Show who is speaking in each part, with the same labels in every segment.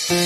Speaker 1: अरे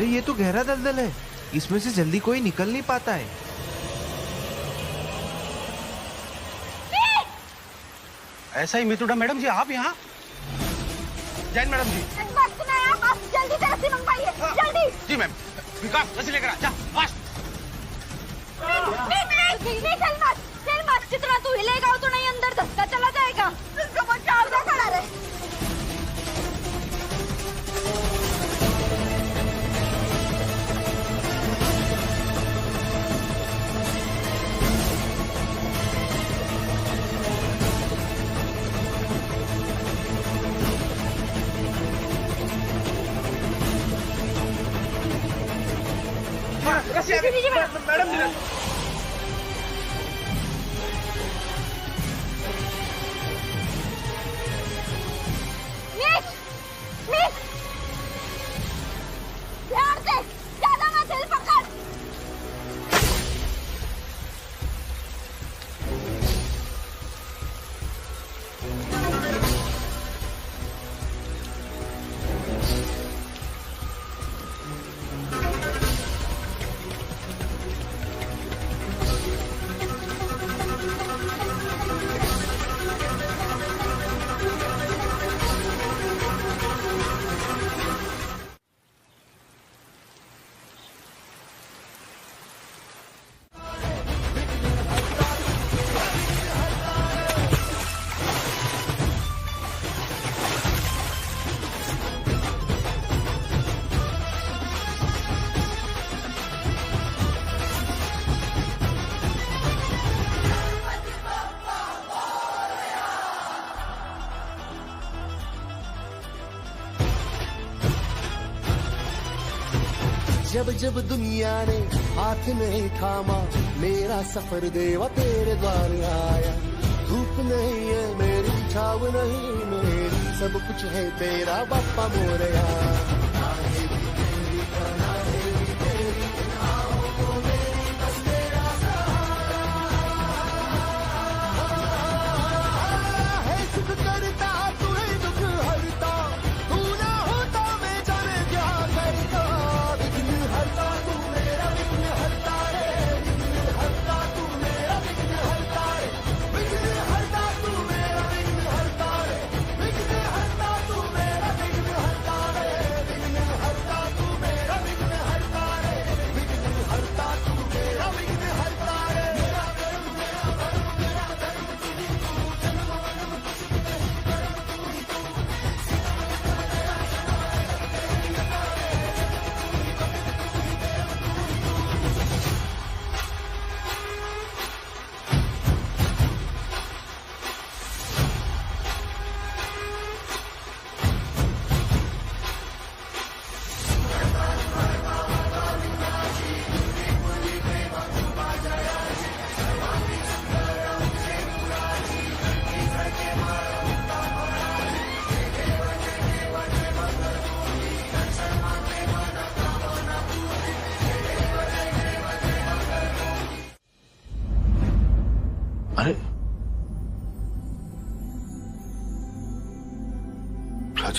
Speaker 1: ये तो गहरा दलदल है, इसमें से जल्दी कोई निकल नहीं पाता है।
Speaker 2: ऐसा ही मितुड़ा मैडम जी, आप यहाँ? जैन मैडम जी,
Speaker 3: जल्दी से रस्सी मंगवाइए, जल्दी।
Speaker 2: जी मैम। विकास रस्सी लेकर आ, जा फास्ट।
Speaker 3: नहीं चल मत, जितना तू हिलेगा उतना ही अंदर धक्का चला जाएगा। खड़ा रहे।
Speaker 2: मैडम जी,
Speaker 3: ध्यान से, ज्यादा मत हिल, पकड़।
Speaker 4: जब जब दुनिया ने हाथ नहीं थामा, मेरा सफर देवा तेरे द्वार आया। धूप नहीं है मेरी, छाव नहीं मेरी, सब कुछ है तेरा बापा मोरया।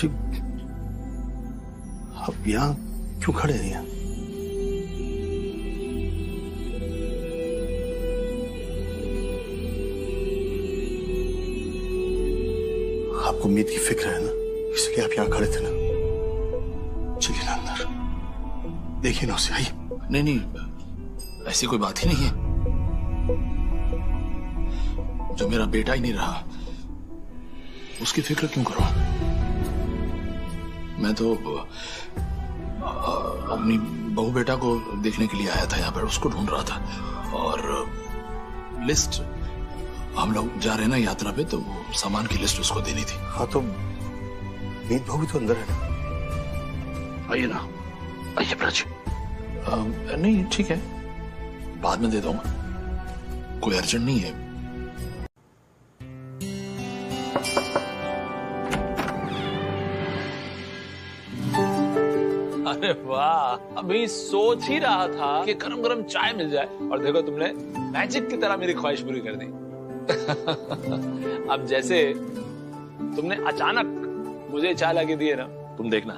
Speaker 2: जी आप यहाँ क्यों खड़े हैं? आपको मीत की फिक्र है ना, इसलिए आप यहाँ खड़े थे ना। चलिए ना अंदर, देखिए ना उसे, आइए।
Speaker 5: नहीं नहीं, ऐसी कोई बात ही नहीं है। जो मेरा बेटा ही नहीं रहा उसकी फिक्र क्यों करो? मैं तो अपनी बहू बेटा को देखने के लिए आया था यहाँ पर, उसको ढूंढ रहा था। और लिस्ट, हम लोग जा रहे हैं ना यात्रा पे, तो वो सामान की लिस्ट उसको देनी थी।
Speaker 2: हाँ तो मीत बहू भी तो अंदर है ना।
Speaker 5: आइए ना, आइए ब्रज। नहीं ठीक है, बाद में दे दूंगा, कोई अर्जेंट नहीं है।
Speaker 6: अरे वाह, अभी सोच ही रहा था कि गरम गरम चाय मिल जाए, और देखो तुमने मैजिक की तरह मेरी ख्वाहिश पूरी कर दी। अब जैसे तुमने अचानक मुझे चाय लाके दी है ना, तुम देखना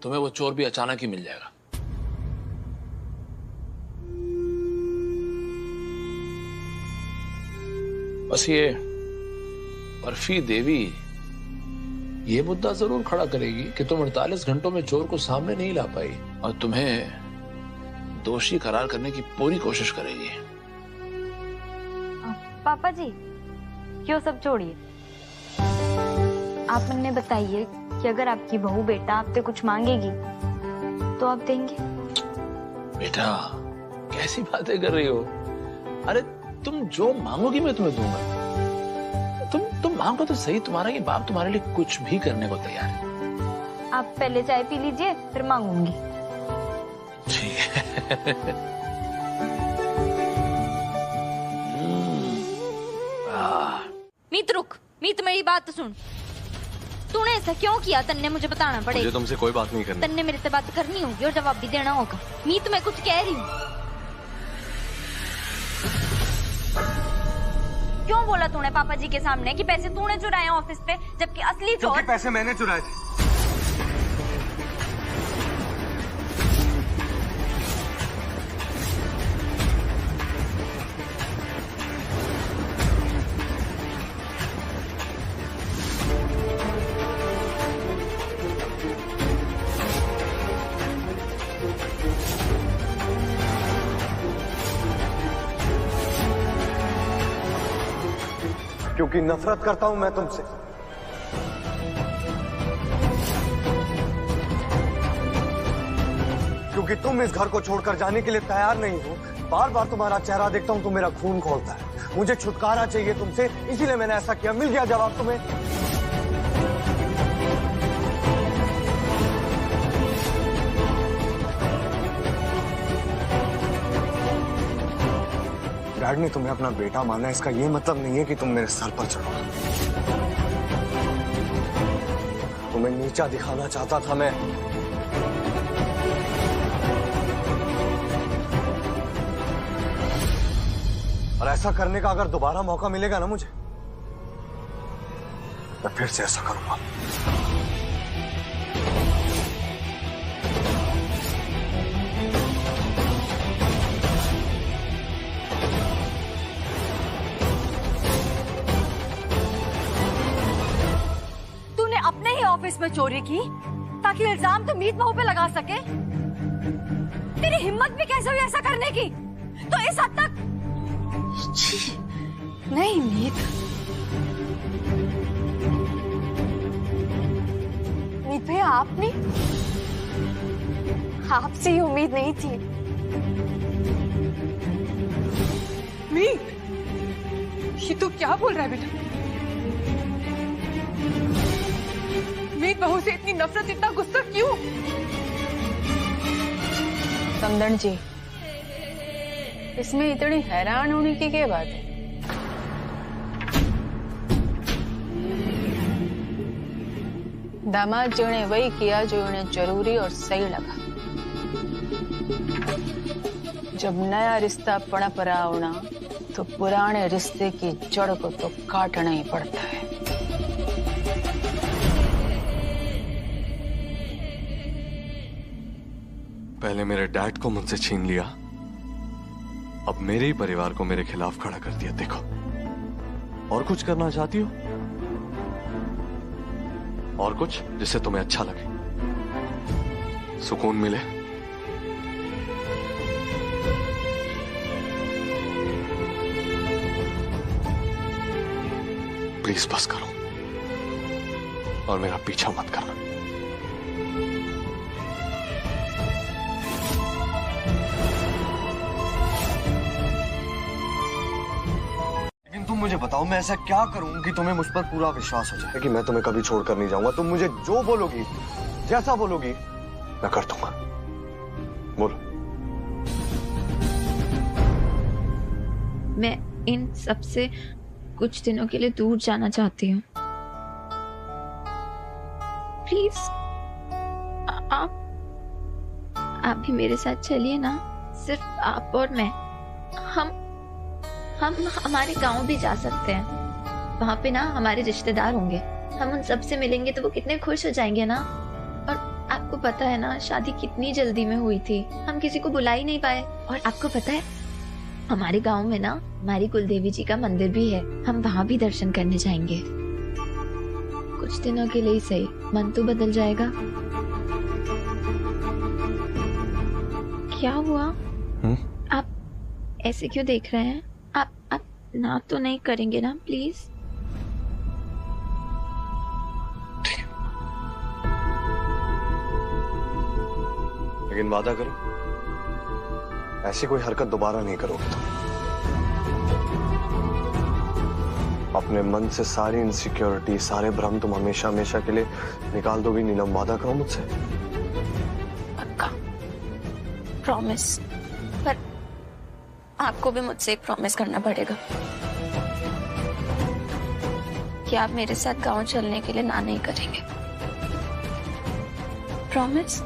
Speaker 6: तुम्हें वो चोर भी अचानक ही मिल जाएगा। बस ये बर्फी देवी ये मुद्दा जरूर खड़ा करेगी कि तुम 48 घंटों में चोर को सामने नहीं ला पाई, और तुम्हें दोषी करार करने की पूरी कोशिश करेगी।
Speaker 3: पापा जी क्यों सब छोड़िए, आप मुझे बताइए कि अगर आपकी बहू बेटा आपसे कुछ मांगेगी तो आप देंगे?
Speaker 6: बेटा कैसी बातें कर रही हो? अरे तुम जो मांगोगी मैं तुम्हें दूंगा। तुम मांगो तो सही, तुम्हारा ये बाप तुम्हारे लिए कुछ भी करने को तैयार है।
Speaker 3: आप पहले चाय पी लीजिए, फिर मांगूंगी।
Speaker 6: ठीक है।
Speaker 3: मीत रुक, मीत मेरी बात सुन। तूने ऐसा क्यों किया? तन्ने मुझे बताना पड़ेगा।
Speaker 7: मुझे तुमसे कोई बात नहीं करनी।
Speaker 3: तन्ने मेरे से बात करनी होगी और जवाब भी देना होगा। मीत मैं कुछ कह रही हूँ। क्यों बोला तूने पापा जी के सामने कि पैसे तूने चुराए ऑफिस पे, जबकि असली चोर?
Speaker 7: क्योंकि पैसे मैंने चुराए थे।
Speaker 8: क्योंकि नफरत करता हूं मैं तुमसे। क्योंकि तुम इस घर को छोड़कर जाने के लिए तैयार नहीं हो। बार बार तुम्हारा चेहरा देखता हूं तो मेरा खून खौलता है। मुझे छुटकारा चाहिए तुमसे, इसीलिए मैंने ऐसा किया। मिल गया जवाब तुम्हें? डैड ने तुम्हें अपना बेटा माना, इसका ये मतलब नहीं है कि तुम मेरे सर पर चढ़ो। तुम्हें नीचा दिखाना चाहता था मैं। और ऐसा करने का अगर दोबारा मौका मिलेगा ना मुझे, मैं फिर से ऐसा करूंगा।
Speaker 3: ऑफिस में चोरी की ताकि इल्जाम तो मीत बहू पे लगा सके। तेरी हिम्मत भी कैसे हुई ऐसा करने की? तो इस हद तक? नहीं मीत, मीत भैया आपने, आपसे ये उम्मीद नहीं थी।
Speaker 9: मीत, ये तो क्या बोल रहा है बेटा? मीत बहू से इतनी नफरत, इतना गुस्सा क्यों?
Speaker 10: समदन जी, इसमें इतनी हैरान होने की क्या बात है? दामाद जी ने वही किया जो उन्हें जरूरी और सही लगा। जब नया रिश्ता पनप रहा होना तो पुराने रिश्ते की जड़ को तो काटना ही पड़ता है।
Speaker 7: पहले मेरे डैड को मुझसे छीन लिया, अब मेरे ही परिवार को मेरे खिलाफ खड़ा कर दिया। देखो, और कुछ करना चाहती हो? और कुछ जिससे तुम्हें अच्छा लगे, सुकून मिले? प्लीज बस करो और मेरा पीछा मत करना।
Speaker 8: लेकिन तुम मुझे बताओ, मैं ऐसा क्या करूं कि तुम्हें मुझ पर पूरा विश्वास हो जाए कि मैं तुम्हें कभी छोड़कर नहीं जाऊंगा। तुम मुझे जो बोलोगी, जैसा बोलोगी, मैं कर दूंगा। बोलो।
Speaker 11: मैं इन सबसे कुछ दिनों के लिए दूर जाना चाहती हूँ। प्लीज आप भी मेरे साथ चलिए ना। सिर्फ आप और मैं। हम हमारे गांव भी जा सकते हैं। वहां पे ना हमारे रिश्तेदार होंगे, हम उन सबसे मिलेंगे तो वो कितने खुश हो जाएंगे ना। और आपको पता है ना, शादी कितनी जल्दी में हुई थी, हम किसी को बुला ही नहीं पाए। और आपको पता है, हमारे गांव में ना हमारी कुलदेवी जी का मंदिर भी है, हम वहां भी दर्शन करने जाएंगे। कुछ दिनों के लिए ही सही, मन तो बदल जाएगा। क्या हुआ? आप ऐसे क्यों देख रहे हैं? आप ना तो नहीं करेंगे ना, प्लीज?
Speaker 8: लेकिन वादा करो, ऐसी कोई हरकत दोबारा नहीं करोगे तुम। अपने मन से सारी इनसिक्योरिटी, सारे भ्रम तुम हमेशा हमेशा के लिए निकाल दोगी नीलम। वादा करो मुझसे।
Speaker 11: पक्का, प्रॉमिस। पर आपको भी मुझसे एक प्रॉमिस करना पड़ेगा कि आप मेरे साथ गांव चलने के लिए ना नहीं करेंगे। प्रॉमिस?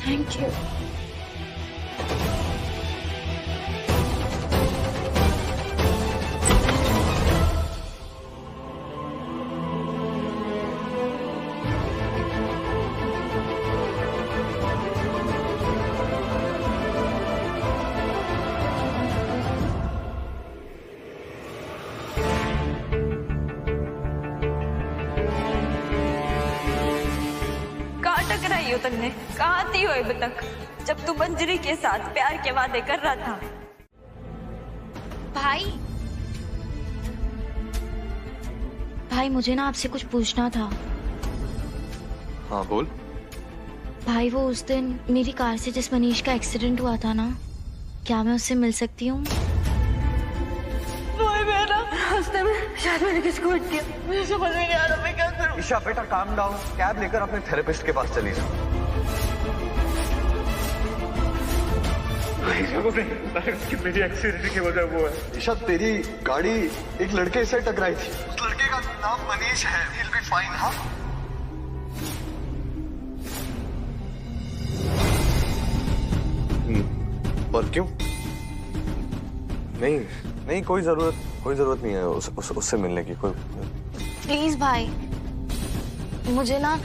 Speaker 11: Thank you.
Speaker 12: टकराई हो तुमने? कहाँ थी हो अब तक, जब तू मंजरी के साथ प्यार के वादे कर रहा था?
Speaker 11: भाई मुझे ना आपसे कुछ पूछना था।
Speaker 7: हाँ बोल।
Speaker 11: भाई, वो उस दिन मेरी कार से जिस मनीष का एक्सीडेंट हुआ था ना, क्या मैं उससे मिल सकती हूँ?
Speaker 12: रास्ते में शायद मैंने किसी को हिट किया, मुझे समझ में नहीं आ रहा मैं क्या करूं।
Speaker 8: ईशा बेटा काम डाउन, कैब लेकर अपने थेरेपिस्ट के पास चली जाओ।
Speaker 7: मेरी एक्सीडेंट की वजह वो है।
Speaker 8: ईशा, तेरी गाड़ी एक लड़के से टकराई थी, उस लड़के का नाम मनीष है। He'll be fine, हाँ? और क्यों? नहीं कोई जरूरत नहीं है उससे मिलने की। कोई
Speaker 11: प्लीज भाई, मुझे ना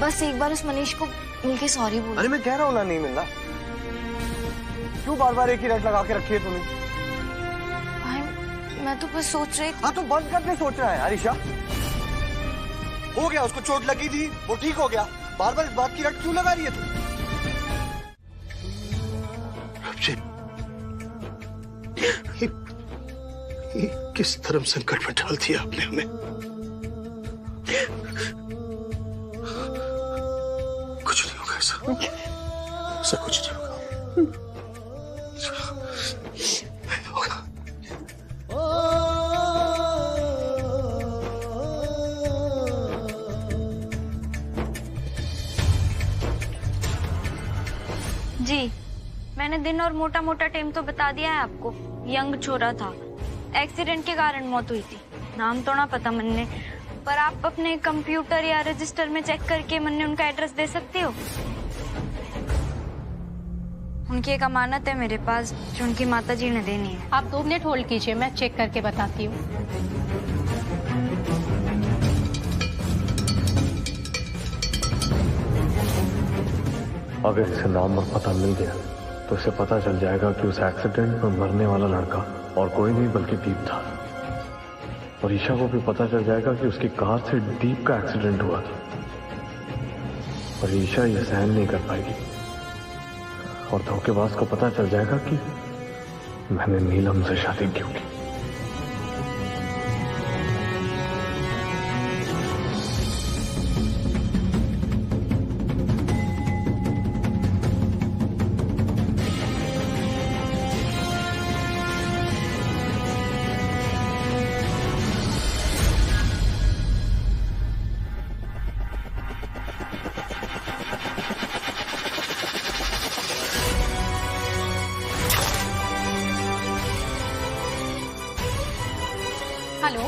Speaker 11: बस एक बार उस मनीष को मिलके सॉरी बोल।
Speaker 8: अरे मैं कह रहा हूँ ना, नहीं मिलना। क्यों बार बार एक ही रट लगा के रखी है तूने?
Speaker 11: भाई मैं तो बस सोच रही।
Speaker 8: हाँ तो बंद करके सोच रहा है यार। ईशा, हो गया, उसको चोट लगी थी, वो ठीक हो गया, बार बार इस बात की रट क्यों लगा रही है तू?
Speaker 2: किस धर्म संकट में डाल दिया आपने हमें। कुछ नहीं होगा ऐसा कुछ नहीं होगा।
Speaker 12: जी, मैंने दिन और मोटा मोटा टाइम तो बता दिया है आपको। यंग छोरा था, एक्सीडेंट के कारण मौत हुई थी। नाम तो ना पता मन्ने, पर आप अपने कंप्यूटर या रजिस्टर में चेक करके मन्ने उनका एड्रेस दे सकते हो। उनकी एक अमानत है मेरे पास जो उनकी माताजी ने देनी है।
Speaker 13: आप 2 मिनट होल्ड कीजिए, मैं चेक करके बताती हूँ।
Speaker 7: अगर इसे नाम और पता मिल गया तो इसे पता चल जाएगा कि उस एक्सीडेंट में मरने वाला लड़का और कोई नहीं बल्कि दीप था। और ईशा को भी पता चल जाएगा कि उसकी कार से दीप का एक्सीडेंट हुआ था। और ईशा ये सहन नहीं कर पाएगी और धोखेबाज को पता चल जाएगा कि मैंने नीलम से शादी क्यों की।
Speaker 13: हेलो,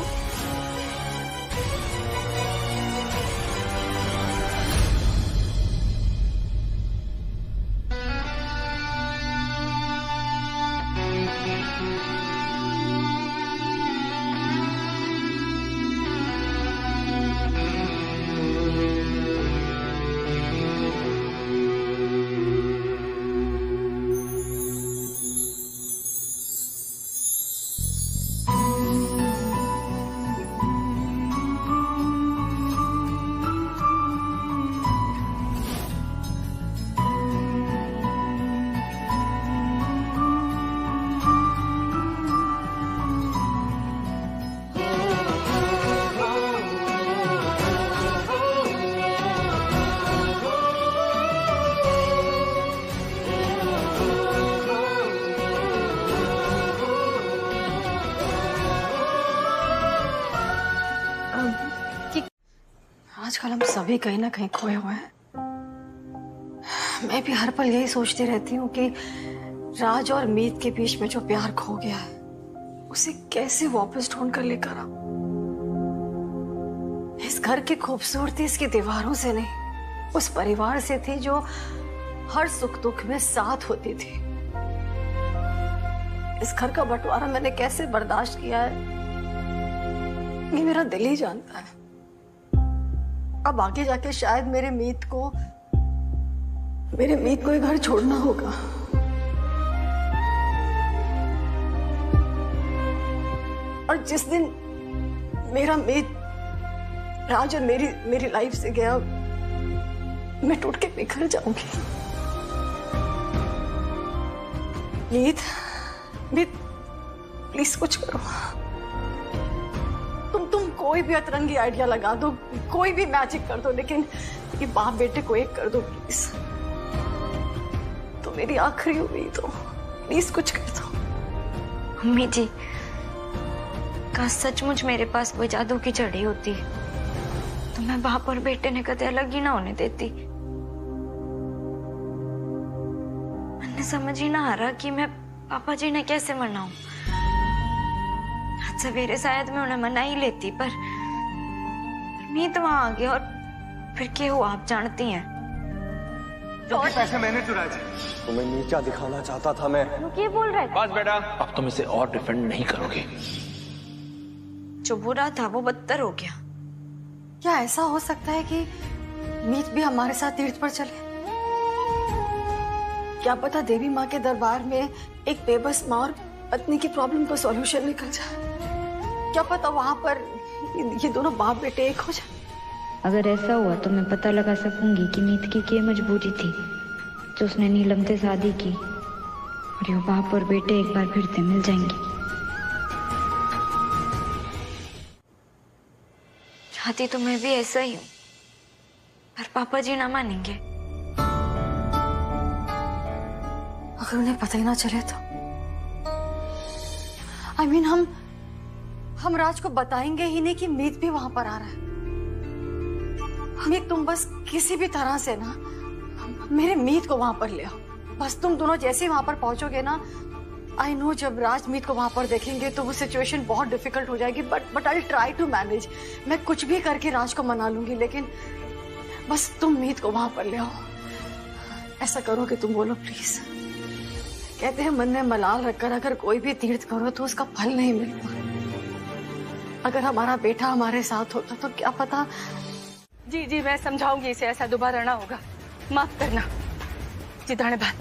Speaker 14: आजकल हम सभी कहीं ना कहीं खोए हुए हैं। मैं भी हर पल यही सोचती रहती हूँ कि राज और मीत के बीच में जो प्यार खो गया है उसे कैसे वापस ढूंढ कर लेकर आऊं। इस घर की खूबसूरती इसकी दीवारों से नहीं, उस परिवार से थी जो हर सुख दुख में साथ होती थी। इस घर का बंटवारा मैंने कैसे बर्दाश्त किया है ये मेरा दिल ही जानता है। अब आगे जाके शायद मेरे मीत को ये घर छोड़ना होगा। और जिस दिन मेरा मीत राज और मेरी लाइफ से गया, मैं टूट के बिखर जाऊंगी। मीत प्लीज कुछ करो। तुम कोई भी अतरंगी आइडिया लगा दो, कोई भी मैजिक कर दो, लेकिन ये बाप बेटे को एक कर दो प्लीज। तो मेरी आखिरी उम्मीद हो, प्लीज कुछ कर दो।
Speaker 12: मम्मी जी, काश सचमुच मेरे पास कोई जादू की छड़ी होती तो मैं बाप और बेटे ने कदे अलग ही ना होने देती। मैंने समझ ही ना आ रहा कि मैं पापा जी ने कैसे मनाऊं। आज सवेरे शायद मैं उन्हें मना ही लेती, पर मीत वहां आ गया और फिर क्या हुआ आप जानती हैं।
Speaker 8: क्योंकि पैसे मैंने चुराए थे। तुम्हें नीचा दिखाना चाहता था मैं।
Speaker 12: ये बोल रहे थे।
Speaker 6: बस बेटा, अब तुम इसे और डिफेंड नहीं करोगे।
Speaker 12: जो बुरा था वो बदतर हो गया।
Speaker 14: क्या ऐसा हो सकता है कि मीत भी हमारे साथ तीर्थ पर चले? क्या पता देवी माँ के दरबार में एक बेबस माँ और पत्नी की प्रॉब्लम का सॉल्यूशन निकल जाए। क्या पता वहां पर ये दोनों बाप बेटे एक हो जाए।
Speaker 15: अगर ऐसा हुआ तो मैं पता लगा सकूंगी कि मीत की क्या मजबूरी थी जो उसने नीलम से शादी की, और ये बाप और बेटे एक बार फिर से मिल जाएंगे।
Speaker 12: चाहती तो मैं भी ऐसा ही हूँ, पर पापा जी ना मानेंगे।
Speaker 14: अगर उन्हें पता ही ना चले तो I mean, हम राज को बताएंगे ही नहीं कि मीत भी वहां पर आ रहा है। मीत, तुम बस किसी भी तरह से ना मेरे मीत को वहां पर ले आओ। बस तुम दोनों जैसे ही वहां पर पहुंचोगे ना, आई नो जब राज मीत को वहां पर देखेंगे तो वो सिचुएशन बहुत डिफिकल्ट हो जाएगी, but I try to manage. मैं कुछ भी करके राज को मना लूंगी, लेकिन बस तुम मीत को वहां पर ले आओ। ऐसा करो कि तुम बोलो प्लीज। कहते हैं मन में मलाल रखकर अगर कोई भी तीर्थ करो तो उसका फल नहीं मिलता। अगर हमारा बेटा हमारे साथ होता तो क्या पता।
Speaker 9: जी मैं समझाऊंगी इसे, ऐसा दोबारा ना होगा। माफ करना।
Speaker 14: चिताने बात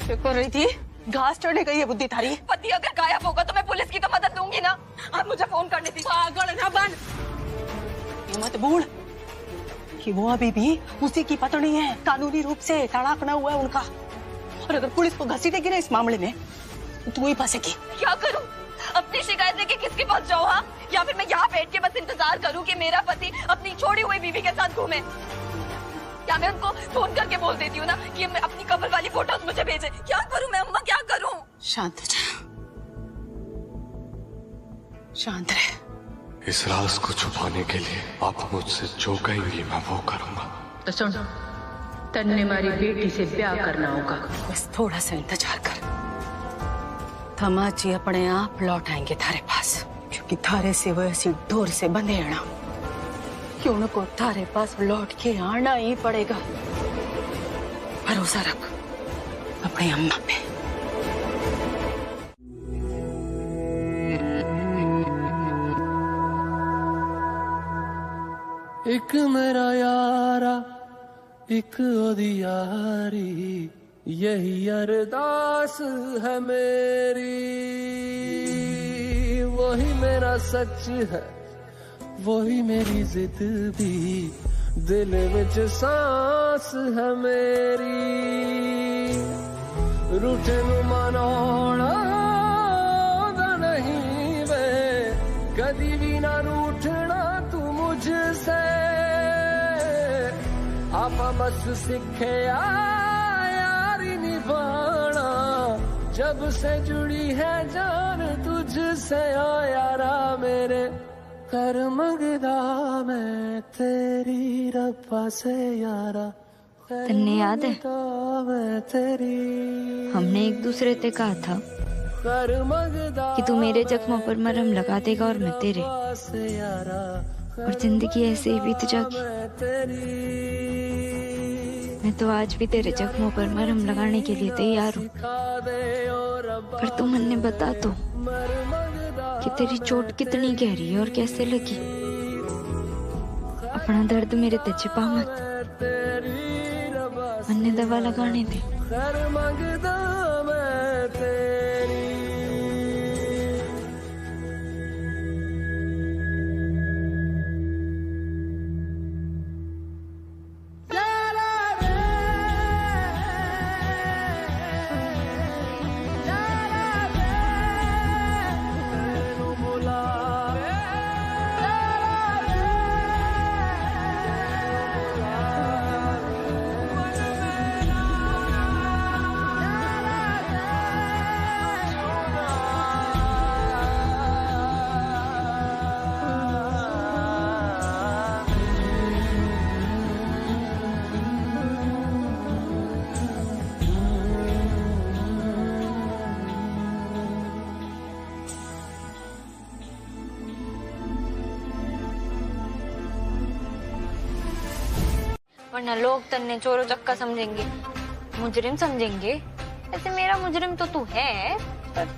Speaker 14: क्या कर रही थी? घास चढ़ने गई है बुद्धि थारी।
Speaker 3: पति अगर गायब होगा तो मैं पुलिस की तो मदद दूंगी ना। आप मुझे फोन करने थी।
Speaker 14: पागल ना बन, ये मत भूल कि वो अभी भी उसी की पत्नी है। कानूनी रूप से तलाक ना हुआ है उनका। और अगर पुलिस को घसीटेगी ना इस मामले में तो तू ही फंसेगी।
Speaker 3: क्या करूं? अपनी शिकायत लेके किसके पास जाऊं? हाँ, या फिर मैं यहाँ बैठ के बस इंतजार करूं कि मेरा पति अपनी छोड़ी हुई बीवी के साथ घूमे? क्या मैं उनको फोन करके बोल देती हूँ ना कि मैं अपनी कपल वाली फोटोज मुझे भेजे? क्या करूं मैं अम्मा, क्या करूं?
Speaker 14: शांत जा, शांत रह।
Speaker 7: इस राज को छुपाने के लिए आप मुझसे जो कहेंगी मैं वो करूंगा।
Speaker 10: तो सुन, तन्ने मारी बेटी से ब्याह करना होगा।
Speaker 14: बस थोड़ा सा इंतजार कर, थमाची अपने आप लौट आएंगे थारे पास, क्योंकि थारे से वो ऐसी डोर से बंधे हैं ना कि उनको थारे पास लौट के आना ही पड़ेगा। भरोसा रख अपनी अम्मा पे।
Speaker 16: एक मेरा यारा एक ओदी यारी, यही अरदास है मेरी। वही मेरा सच है, वही मेरी जिद भी, दिल विच सांस है मेरी। रूठे नू मनाउणा नहीं वे, कदी भी ना रूठना तू मुझसे। आपा बस सीखे यारी निभाना, जब से जुड़ी है जान तुझसे। ओ यारा मेरे कर मंगदा मैं तेरी रब्बा से यारा।
Speaker 15: तन्ने याद है हमने एक दूसरे से कहा था कि तू मेरे जख्मों पर मरहम लगा देगा और मैं तेरे, और जिंदगी ऐसे ही बीत जाएगी। मैं तो आज भी तेरे जख्मों पर मरहम लगाने के लिए तैयार हूँ, पर तू मुझे बता तो कि तेरी चोट कितनी गहरी है और कैसे लगी। अपना दर्द मेरे ते छिपा मत, मन्ने दवा लगाने दे।
Speaker 12: वरना लोग तन्ने चोरों चक्का समझेंगे, मुजरिम समझेंगे। ऐसे मेरा मुजरिम तो तू है, पर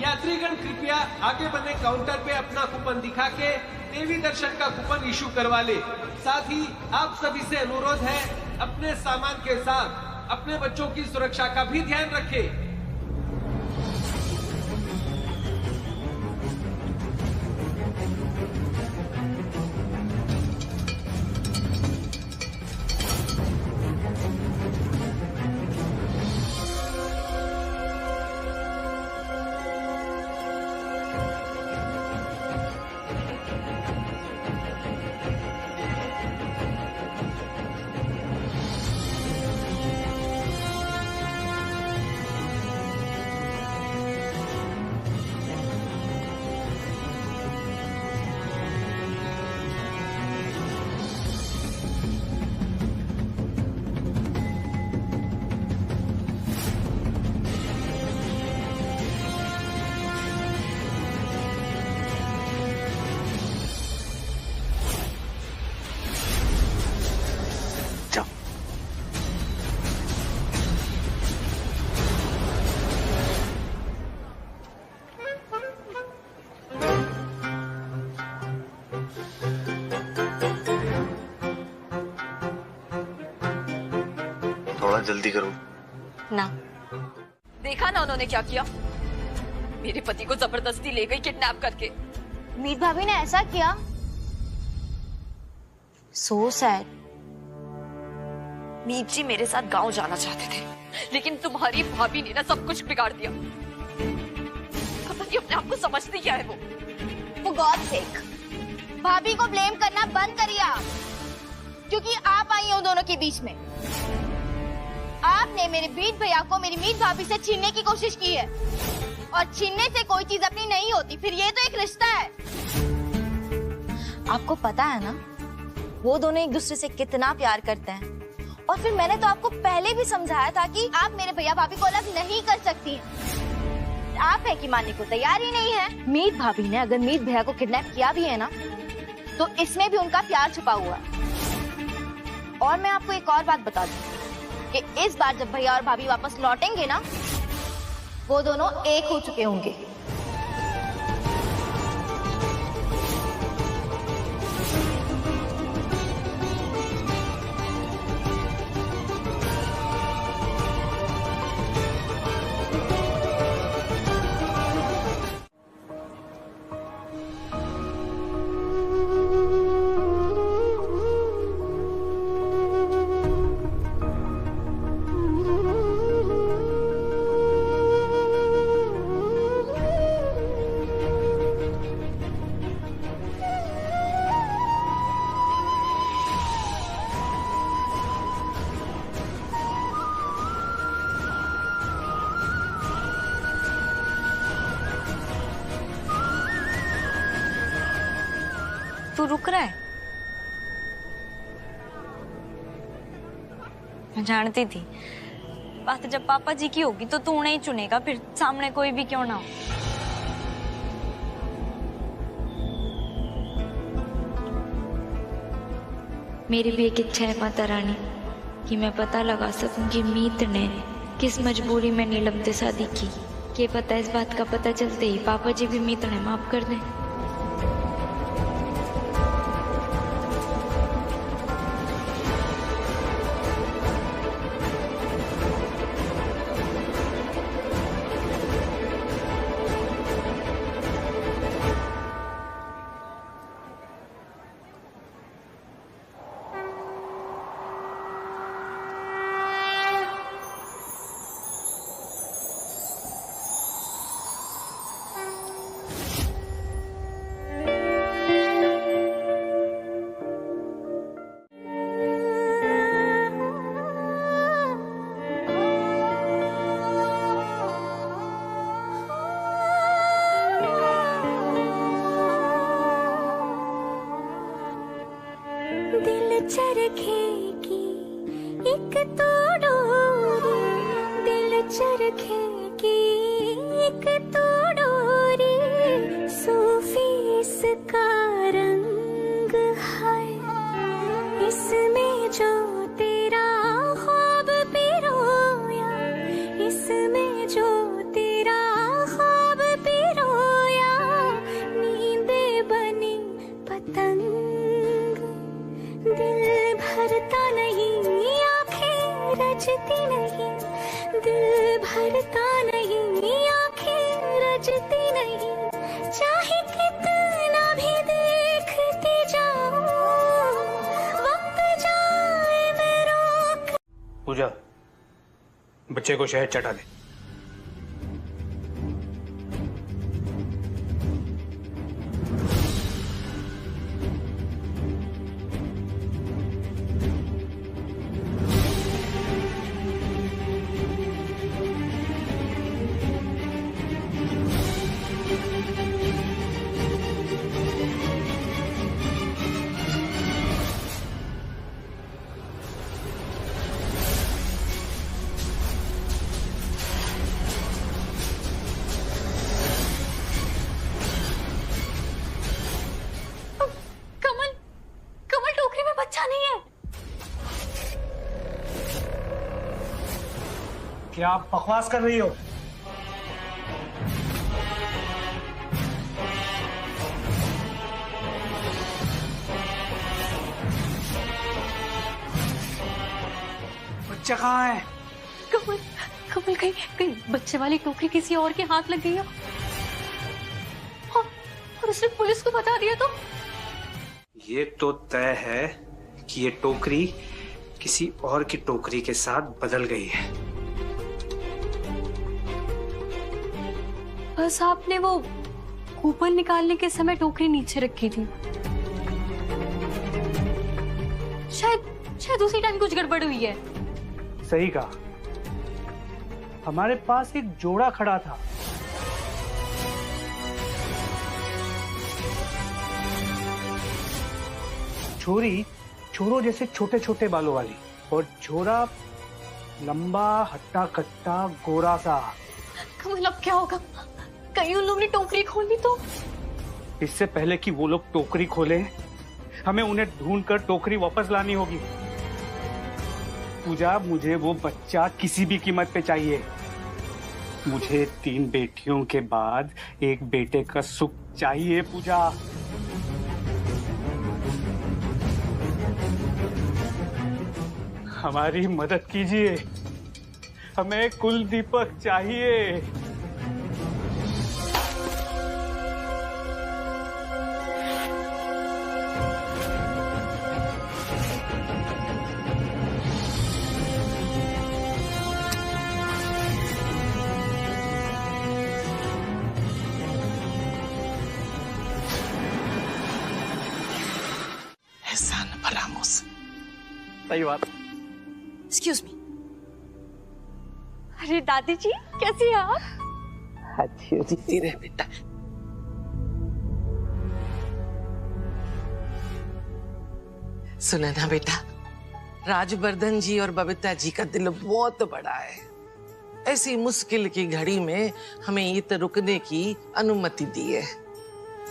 Speaker 17: यात्रीगण कृपया आगे बने काउंटर पे अपना कूपन दिखा के देवी दर्शन का कूपन इशू करवा ले। साथ ही आप सभी से अनुरोध है, अपने सामान के साथ अपने बच्चों की सुरक्षा का भी ध्यान रखें।
Speaker 2: जल्दी करो।
Speaker 3: ना, देखा ना उन्होंने क्या किया? मेरे पति को जबरदस्ती ले गई किडनैप करके।
Speaker 12: मीत भाभी ने ऐसा किया? So sad.
Speaker 3: मीत जी मेरे साथ गांव जाना चाहते थे, लेकिन तुम्हारी भाभी ने ना सब कुछ बिगाड़ दिया। पता नहीं अपने आप को समझती क्या है वो।
Speaker 12: For God's sake, भाभी को ब्लेम करना बंद करिए आप, क्योंकि आप आई हैं उन दोनों के बीच में। आपने मेरे बीट भैया को मेरी मीत भाभी से छीनने की कोशिश की है, और छीनने से कोई चीज अपनी नहीं होती, फिर ये तो एक रिश्ता है। आपको पता है ना वो दोनों एक दूसरे से कितना प्यार करते हैं, और फिर मैंने तो आपको पहले भी समझाया था कि आप मेरे भैया भाभी को अलग नहीं कर सकती हैं। आप है कि मानने को तैयार ही नहीं है। मीत भाभी ने अगर मीत भैया को किडनैप किया भी है ना, तो इसमें भी उनका प्यार छुपा हुआ है। और मैं आपको एक और बात बता दूं कि इस बार जब भैया और भाभी वापस लौटेंगे ना, वो दोनों एक हो चुके होंगे। तू रुक रहा है? मैं जानती थी बात जब पापा जी की होगी तो तू उन्हें ही चुनेगा, फिर सामने कोई भी क्यों ना हो।
Speaker 15: मेरी भी एक इच्छा है माता रानी कि मैं पता लगा सकूं कि मीत ने किस मजबूरी में नीलम से शादी की। ये पता, इस बात का पता चलते ही पापा जी भी मीत ने माफ कर दें।
Speaker 18: चरखे की एक तो डोरी, दिल चरखे की एक तो डोरी, सूफी इसका रंग है, इसमें जो तेरा ख्वाब पिरोया, इसमें जो तेरा ख्वाब पिरोया, नींदे बनी पतंग, दिल भरता नहीं, आंखें रजती नहीं, दिल भरता नहीं, आंखें रजती नहीं, चाहे कितना भी देखती जाऊं, वक्त जाए मैं रोक।
Speaker 19: पूजा, बच्चे को शहद चटा दे।
Speaker 20: क्या आप बकवास कर रही हो? बच्चा कहाँ है?
Speaker 13: कमल, कहीं बच्चे वाली टोकरी किसी और के हाथ लग गई हो और उसने पुलिस को बता दिया तो?
Speaker 19: ये तो तय है कि ये टोकरी किसी और की टोकरी के साथ बदल गई है।
Speaker 13: बस आपने वो कूपन निकालने के समय टोकरी नीचे रखी थी। शायद उसी टाइम कुछ गड़बड़ हुई है।
Speaker 19: सही कहा। हमारे पास एक जोड़ा खड़ा था। छोरी छोरों जैसे छोटे छोटे बालों वाली, और जोड़ा लंबा हट्टा कट्टा गोरा सा।
Speaker 13: कमल, अब क्या होगा? कहीं उन लोगों ने टोकरी खोल दी तो?
Speaker 19: इससे पहले कि वो लोग टोकरी खोले, हमें उन्हें ढूंढकर टोकरी वापस लानी होगी। पूजा, मुझे वो बच्चा किसी भी कीमत पे चाहिए। मुझे 3 बेटियों के बाद एक बेटे का सुख चाहिए। पूजा, हमारी मदद कीजिए, हमें कुल दीपक चाहिए।
Speaker 20: एहसान फरामोश।
Speaker 19: सही बात।
Speaker 13: Excuse me. अरे दादी जी, कैसी हैं आप?
Speaker 20: अच्छी जीती रहे बेटा। सुना ना बेटा, राजवर्धन जी और बबीता जी का दिल बहुत बड़ा है। ऐसी मुश्किल की घड़ी में हमें ईद रुकने की अनुमति दी है।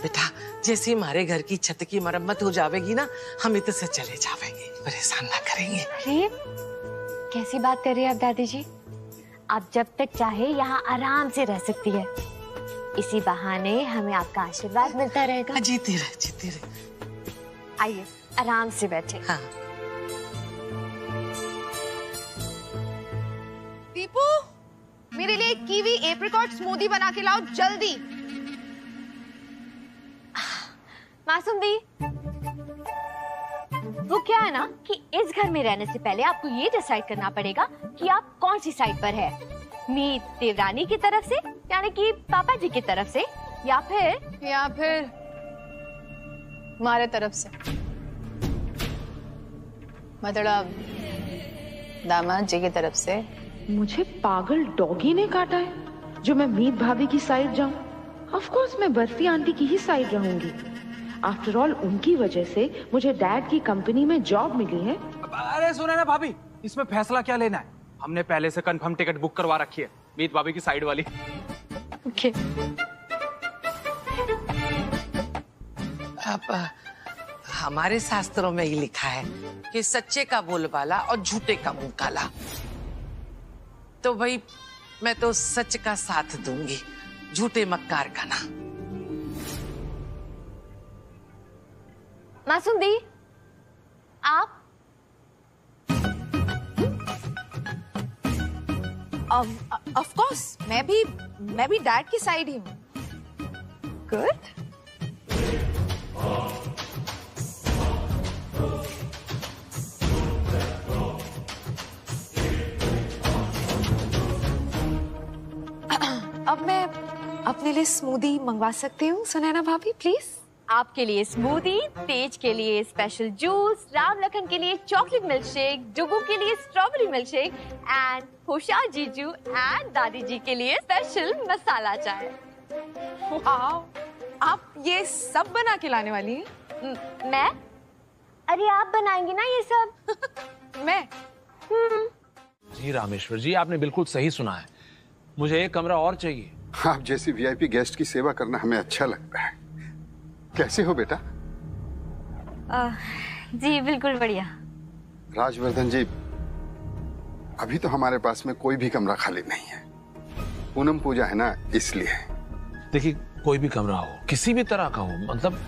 Speaker 20: बेटा, जैसे हमारे घर की छत की मरम्मत हो जाएगी ना, हम ईद से चले जाएंगे, परेशान ना करेंगे।
Speaker 12: अरे कैसी बात कर रही है आप दादी जी? आप जब तक चाहे यहाँ आराम से रह सकती है। इसी बहाने हमें आपका आशीर्वाद मिलता रहेगा।
Speaker 20: जीती रहे, जीती रहे।
Speaker 12: आइए, आराम से बैठे।
Speaker 20: हाँ।
Speaker 21: दीपू, मेरे लिए कीवी एप्रिकॉट स्मूदी बना के लाओ जल्दी।
Speaker 12: मासूम दी, वो क्या है ना कि इस घर में रहने से पहले आपको ये डिसाइड करना पड़ेगा कि आप कौन सी साइड पर है। मीत देवरानी की तरफ से, यानी कि पापा जी की तरफ से, या फिर
Speaker 21: हमारे तरफ से, मतलब दामाद जी की तरफ से।
Speaker 22: मुझे पागल डॉगी ने काटा है जो मैं मीत भाभी की साइड जाऊं? ऑफ कोर्स मैं बर्फी आंटी की ही साइड रहूंगी। आफ्टर ऑल उनकी वजह से मुझे डैड की कंपनी में जॉब मिली है।
Speaker 23: अरे सुना ना भाभी, इसमें फैसला क्या लेना है? हमने पहले से कंफर्म टिकट बुक करवा रखी है, मीत भाभी की साइड वाली।
Speaker 12: ओके।
Speaker 20: अब हमारे शास्त्रों में ये लिखा है कि सच्चे का बोलबाला और झूठे का मुंह काला। तो भाई मैं तो सच का साथ दूंगी, झूठे मक्कार का ना।
Speaker 12: मासूम दी, आप
Speaker 21: ऑफ कोर्स मैं भी डैड की साइड ही हूँ।
Speaker 12: गुड।
Speaker 21: अब मैं अपने लिए स्मूदी मंगवा सकती हूँ सुनैना भाभी, प्लीज?
Speaker 12: आपके लिए स्मूदी, तेज के लिए स्पेशल जूस, राम लखन के लिए चॉकलेट मिल्क शेक, डुगू के लिए स्ट्रॉबेरी मिल्क शेक एंड होशियार जीजू एंड दादी जी के लिए स्पेशल मसाला चाय।
Speaker 21: वाओ, आप ये सब बना के लाने वाली हैं?
Speaker 12: मैं? अरे आप बनाएंगी ना ये सब?
Speaker 21: मैं?
Speaker 6: जी रामेश्वर जी, आपने बिल्कुल सही सुना है। मुझे एक कमरा और चाहिए।
Speaker 24: आप जैसी वीआईपी गेस्ट की सेवा करना हमें अच्छा लगता है। कैसे हो बेटा?
Speaker 12: जी बिल्कुल बढ़िया।
Speaker 24: राजवर्धन जी, अभी तो हमारे पास में कोई भी कमरा खाली नहीं है। पूनम पूजा है ना, इसलिए।
Speaker 6: देखिए, कोई भी कमरा हो, किसी भी तरह का हो, मतलब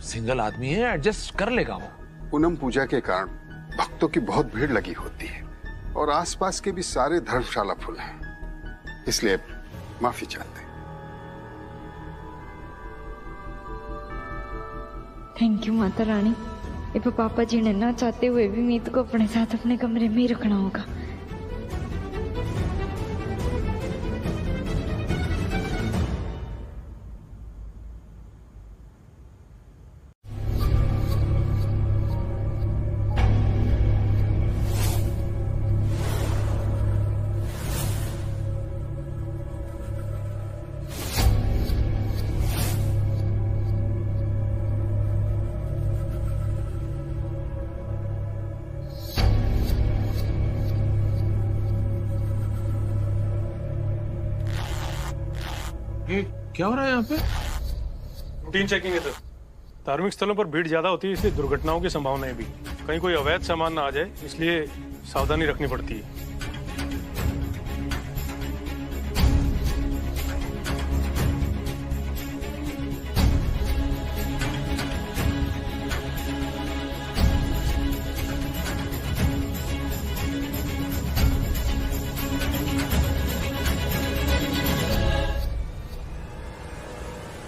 Speaker 6: सिंगल आदमी है, एडजस्ट कर लेगा वो।
Speaker 24: पूनम पूजा के कारण भक्तों की बहुत भीड़ लगी होती है और आसपास के भी सारे धर्मशाला फुल हैं। इसलिए माफी चाहते हैं।
Speaker 15: Thank you Mata Rani. अब पापा जी ने ना चाहते हुए भी मीत को अपने साथ अपने कमरे में ही रखना होगा।
Speaker 6: क्या हो रहा है यहाँ पे?
Speaker 1: रूटीन चेकिंग है सर। धार्मिक स्थलों पर भीड़ ज्यादा होती है, इसलिए दुर्घटनाओं की संभावनाएं भी। कहीं कोई अवैध सामान ना आ जाए, इसलिए सावधानी रखनी पड़ती है।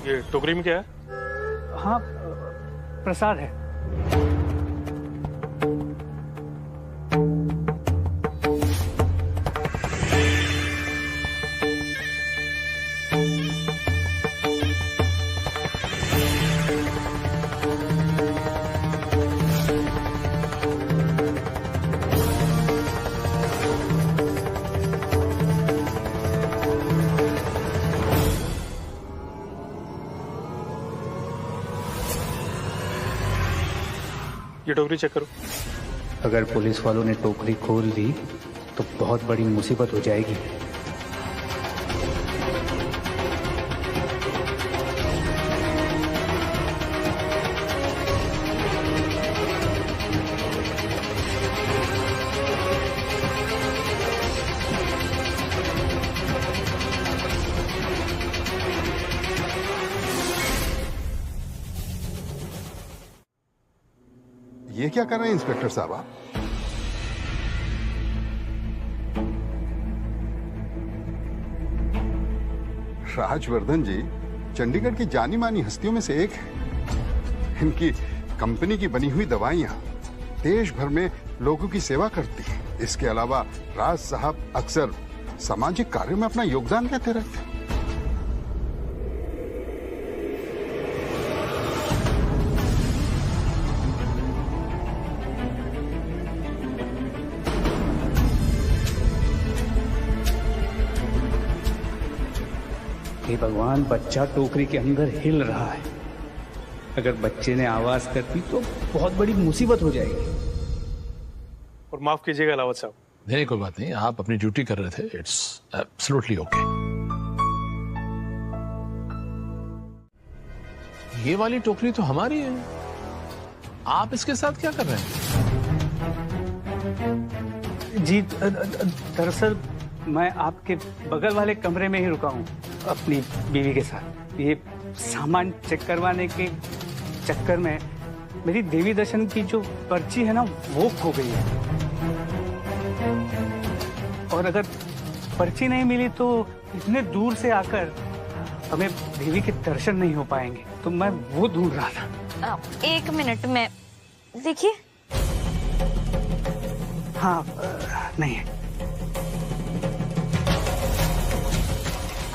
Speaker 1: ये टोकरी में क्या है?
Speaker 19: हाँ, प्रसाद है।
Speaker 1: ये टोकरी चेक करो।
Speaker 19: अगर पुलिस वालों ने टोकरी खोल दी तो बहुत बड़ी मुसीबत हो जाएगी।
Speaker 24: ये क्या कर रहे हैं इंस्पेक्टर साहब आप? राजवर्धन जी चंडीगढ़ की जानी मानी हस्तियों में से एक है। इनकी कंपनी की बनी हुई दवाइयां देश भर में लोगों की सेवा करती हैं। इसके अलावा राज साहब अक्सर सामाजिक कार्यों में अपना योगदान देते रहते हैं।
Speaker 19: हे भगवान, बच्चा टोकरी के अंदर हिल रहा है। अगर बच्चे ने आवाज कर दी तो बहुत बड़ी मुसीबत हो जाएगी।
Speaker 1: और माफ कीजिएगा अलावत साहब।
Speaker 6: नहीं, कोई बात नहीं, आप अपनी ड्यूटी कर रहे थे। It's absolutely okay. ये वाली टोकरी तो हमारी है, आप इसके साथ क्या कर रहे हैं?
Speaker 19: जी, दरअसल मैं आपके बगल वाले कमरे में ही रुका हूँ अपनी बीवी के साथ। ये सामान चेक करवाने के चक्कर में मेरी देवी दर्शन की जो पर्ची है ना, वो खो गई है। और अगर पर्ची नहीं मिली तो इतने दूर से आकर हमें देवी के दर्शन नहीं हो पाएंगे, तो मैं वो ढूंढ रहा था।
Speaker 12: 1 मिनट में देखिए।
Speaker 19: हाँ, नहीं है।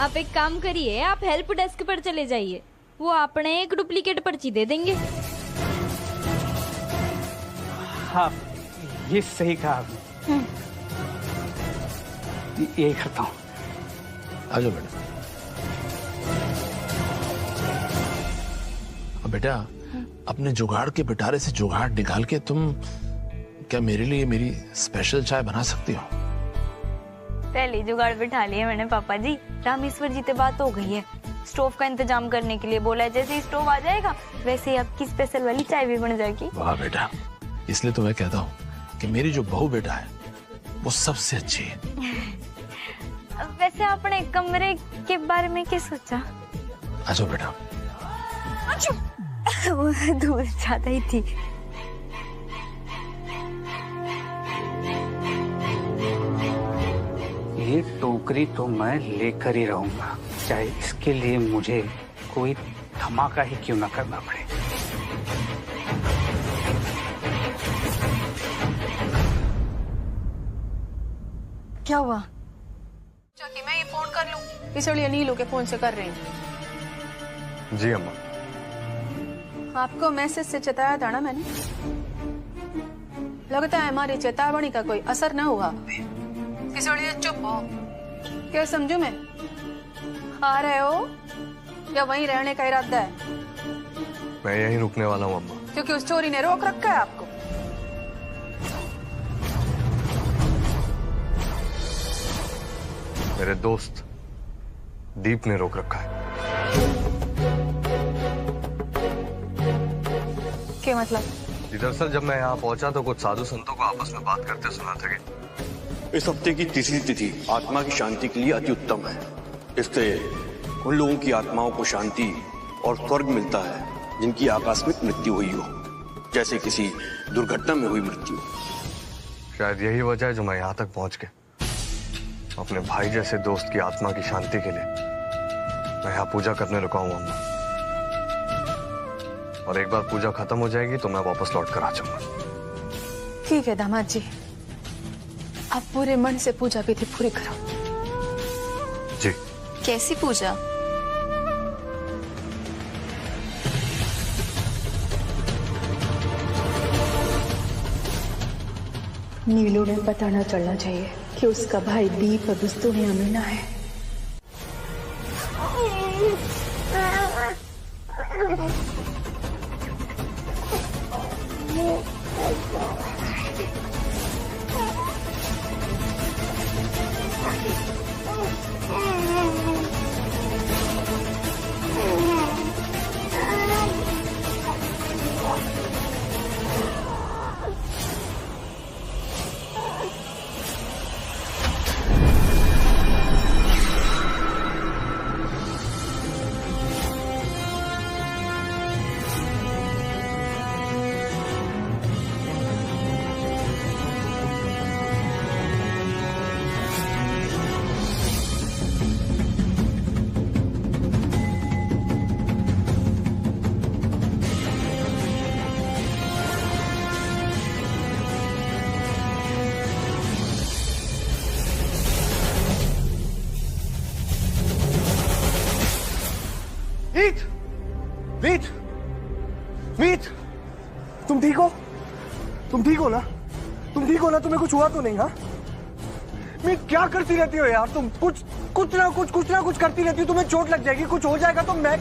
Speaker 15: आप एक काम करिए, आप हेल्प डेस्क पर चले जाइए, वो आपने एक डुप्लीकेट पर्ची दे देंगे।
Speaker 19: हाँ, ये सही कहा आपने। यही करता हूँ।
Speaker 6: आ जाओ बेटा। अब बेटा अपने जुगाड़ के पिटारे से जुगाड़ निकाल के तुम क्या मेरे लिए मेरी स्पेशल चाय बना सकती हो?
Speaker 12: पहले जुगाड़ बिठा लिया मैंने पापा जी। रामेश्वर जी से बात हो गई है, स्टोव का इंतजाम करने के लिए बोला है। जैसे ही स्टोव आ जाएगा वैसे ही आपकी स्पेशल वाली चाय भी बन जाएगी।
Speaker 6: वाह बेटा, इसलिए तो मैं कहता हूँ कि मेरी जो बहू बेटा है वो सबसे अच्छी है।
Speaker 12: वैसे आपने कमरे के बारे में क्या सोचा?
Speaker 6: आ जाओ बेटा।
Speaker 12: वो दूर ज्यादा ही थी।
Speaker 19: ये टोकरी तो मैं लेकर ही रहूंगा, चाहे इसके लिए मुझे कोई धमाका ही क्यों ना करना पड़े।
Speaker 14: क्या हुआ?
Speaker 21: कि मैं ये फोन कर लूं, इसलिए नीलू के फोन से कर रही हूँ।
Speaker 7: जी अम्मा।
Speaker 21: आपको मैसेज से चेताया था ना मैंने, लगता है हमारी चेतावनी का कोई असर न हुआ, इसलिए चुप हो। क्या समझू मैं? आ रहे हो या वहीं रहने का इरादा है?
Speaker 7: मैं यहीं रुकने वाला हूँ अम्मा।
Speaker 21: क्योंकि उस चोरी ने रोक रखा है आपको।
Speaker 7: मेरे दोस्त दीप ने रोक रखा है।
Speaker 21: क्या मतलब?
Speaker 7: दरअसल जब मैं यहाँ पहुंचा तो कुछ साधु संतों को आपस में बात करते सुना था कि
Speaker 2: इस हफ्ते की तीसरी तिथि आत्मा की शांति के लिए अति उत्तम है। इससे उन लोगों की आत्माओं को शांति और स्वर्ग मिलता है जिनकी आकस्मिक मृत्यु हुई हो, जैसे किसी दुर्घटना में हुई मृत्यु।
Speaker 7: शायद यही वजह है जो मैं यहाँ तक पहुंच गया। अपने भाई जैसे दोस्त की आत्मा की शांति के लिए मैं यहाँ पूजा करने रुका हूँ अम्मा। और एक बार पूजा खत्म हो जाएगी तो मैं वापस लौट कर आ जाऊंगा।
Speaker 21: ठीक है दामाद जी, आप पूरे मन से पूजा विधि पूरी करो।
Speaker 7: जी।
Speaker 13: कैसी पूजा?
Speaker 22: नीलू ने पता न चलना चाहिए कि उसका भाई दीप अब इस दुनिया में ना है।
Speaker 4: मीत! मीत! मीत! तुम ठीक हो? तुम ठीक हो ना? तुम ठीक हो ना? तुम्हें कुछ हुआ तो नहीं? हाँ मीत, क्या करती रहती हो यार तुम? कुछ ना कुछ करती रहती हो। तुम्हें चोट लग जाएगी, कुछ हो जाएगा तो मैं...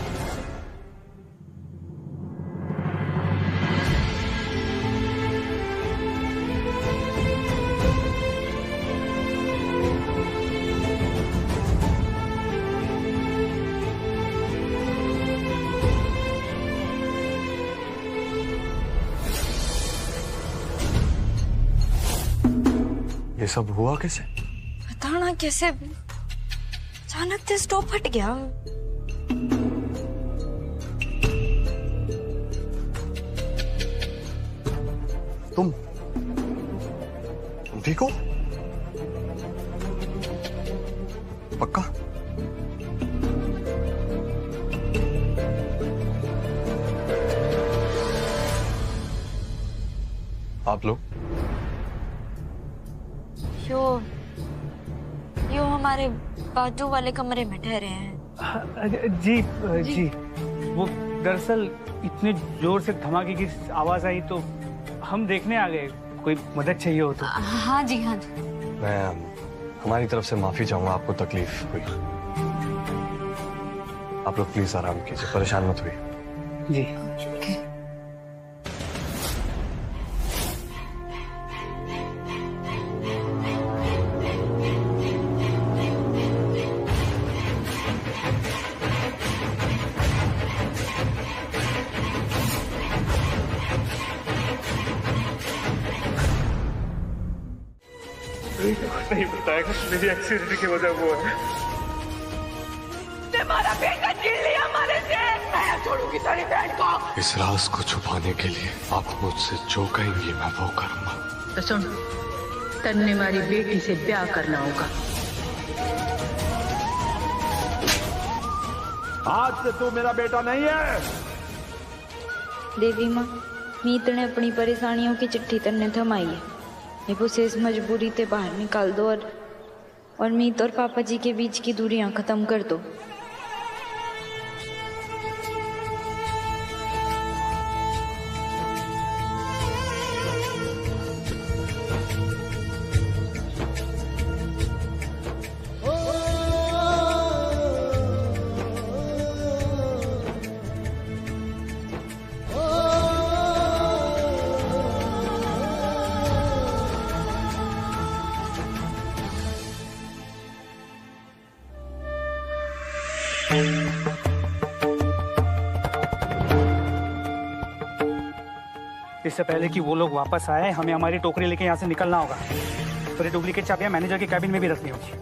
Speaker 7: ये सब हुआ कैसे?
Speaker 12: पता ना कैसे अचानक से स्टोव फट गया।
Speaker 7: तुम ठीक हो? पक्का? आप लोग?
Speaker 12: यो हमारे बाजू वाले कमरे में ठहरे हैं।
Speaker 19: जी जी, वो दरअसल इतने जोर से धमाके की आवाज आई तो हम देखने आ गए, कोई मदद चाहिए हो तो।
Speaker 13: हाँ जी हाँ जी।
Speaker 7: मैं हमारी तरफ से माफी चाहूंगा, आपको तकलीफ हुई। आप लोग प्लीज आराम कीजिए, परेशान मत हुई।
Speaker 19: जी।
Speaker 4: नहीं बताएगा, मेरी एक्सीडेंट की वजह वो है।
Speaker 18: तुम्हारा बेटा छीन लिया हमारे से। मैं छोड़ूंगी तेरी बहन को।
Speaker 7: इस राज को छुपाने के लिए आप मुझसे जो कहेंगी मैं वो करूंगा।
Speaker 5: तो सुन, तन्ने हमारी बेटी से ब्याह करना होगा। आज से तू मेरा बेटा नहीं है।
Speaker 15: देवी माँ, मीत ने अपनी परेशानियों की चिट्ठी तन्ने थमाई है। मेरे को से इस मजबूरी से बाहर निकाल दो और मीत और पापा जी के बीच की दूरियां खत्म कर दो।
Speaker 19: इससे पहले कि वो लोग वापस आए, हमें हमारी टोकरी लेके यहाँ से निकलना होगा। तो ये डुप्लीकेट चाबियां मैनेजर के कैबिन में भी रखनी होगी।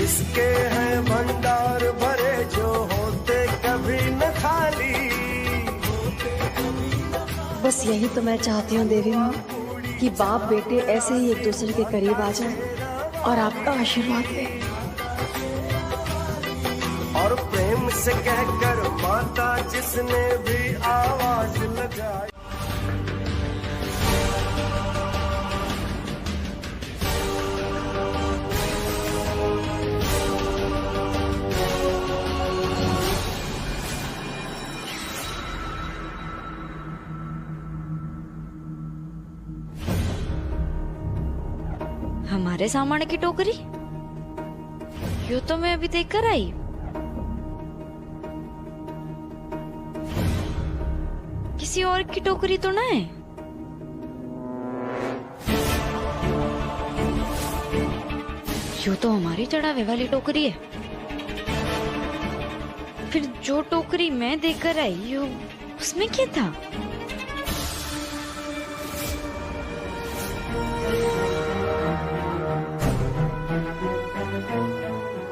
Speaker 8: इसके हैं भंडार भरे जो होते कभी न खाली।
Speaker 21: बस यही तो मैं चाहती हूँ देवी माँ, कि बाप बेटे ऐसे ही एक दूसरे के करीब आ जाए और आपका आशीर्वाद ले।
Speaker 8: और प्रेम से कहकर माता जिसने भी आवाज लगाई।
Speaker 15: हमारे सामान की टोकरी? यो तो मैं अभी देख कर आई। किसी और की टोकरी तो ना है? यो तो हमारी चढ़ावे वाली टोकरी है। फिर जो टोकरी मैं देख कर आई, यो उसमें क्या था?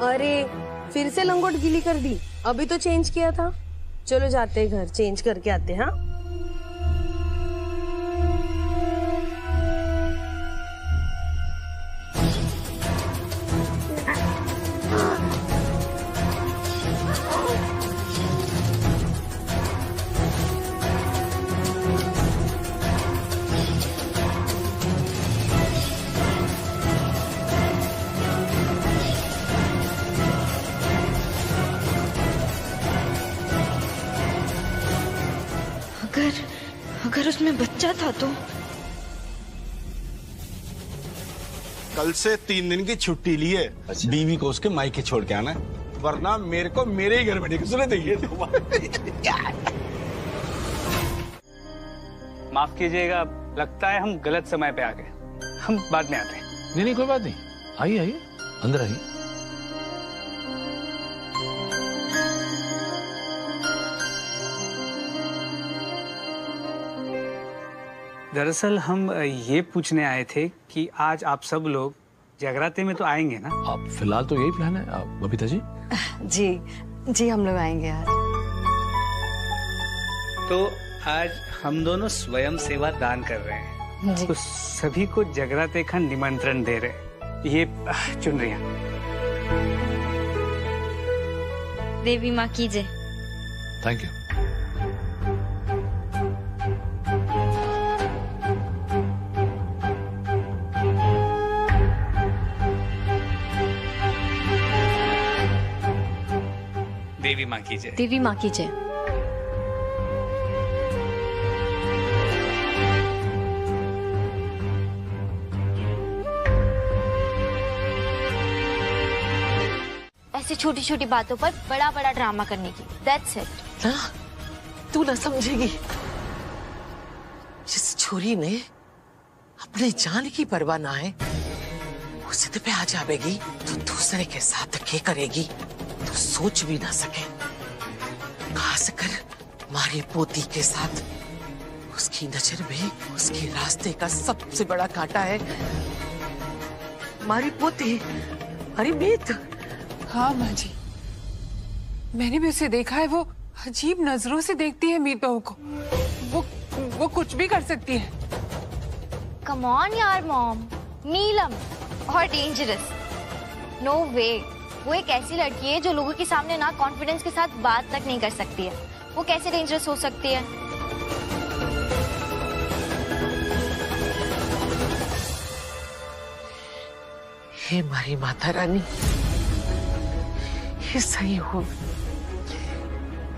Speaker 21: अरे फिर से लंगोट गीली कर दी। अभी तो चेंज किया था। चलो जाते हैं घर, चेंज करके आते हैं। हाँ
Speaker 15: अगर उसमें बच्चा था तो?
Speaker 9: कल से 3 दिन की छुट्टी ली है। बीवी को उसके मायके छोड़ के आना है, वरना मेरे को मेरे ही घर में नहीं देंगे।
Speaker 19: माफ कीजिएगा, लगता है हम गलत समय पे आ गए। हम बाद में आते हैं।
Speaker 6: नहीं नहीं, कोई बात नहीं। आइए आइए, अंदर आइए।
Speaker 19: दरअसल हम ये पूछने आए थे कि आज आप सब लोग जगराते में तो आएंगे ना?
Speaker 6: आप फिलहाल तो यही प्लान है। आप बबीता जी?
Speaker 21: जी हम लोग आएंगे आज।
Speaker 19: तो आज हम दोनों स्वयं सेवा दान कर रहे हैं। तो सभी को जगराते का निमंत्रण दे रहे हैं। ये चुनरियां।
Speaker 15: देवी माँ कीजिए।
Speaker 6: Thank you.
Speaker 19: देवी माँ की जय।
Speaker 13: देवी माँ की जय।
Speaker 15: ऐसी छोटी छोटी बातों पर बड़ा बड़ा ड्रामा करने की, दैट्स इट।
Speaker 20: ना, तू ना समझेगी। जिस छोरी ने अपने जान की परवाह ना है, वो जिद पे आ जाएगी तो दूसरे के साथ क्या करेगी तो सोच भी ना सके। खासकर मारी पोती के साथ। उसकी नजर में उसके रास्ते का सबसे बड़ा कांटा है मारी पोती। अरे मीत।
Speaker 10: हाँ माँ जी, मैंने भी उसे देखा है। वो अजीब नजरों से देखती है मीत बहू को। वो कुछ भी कर सकती है।
Speaker 15: कम ऑन यार मॉम, नीलम और डेंजरस, नो वे। वो एक ऐसी लड़की है जो लोगों के सामने ना कॉन्फिडेंस के साथ बात तक नहीं कर सकती है। वो कैसे डेंजरस हो सकती है?
Speaker 20: हे मारी माता रानी, ये सही हो।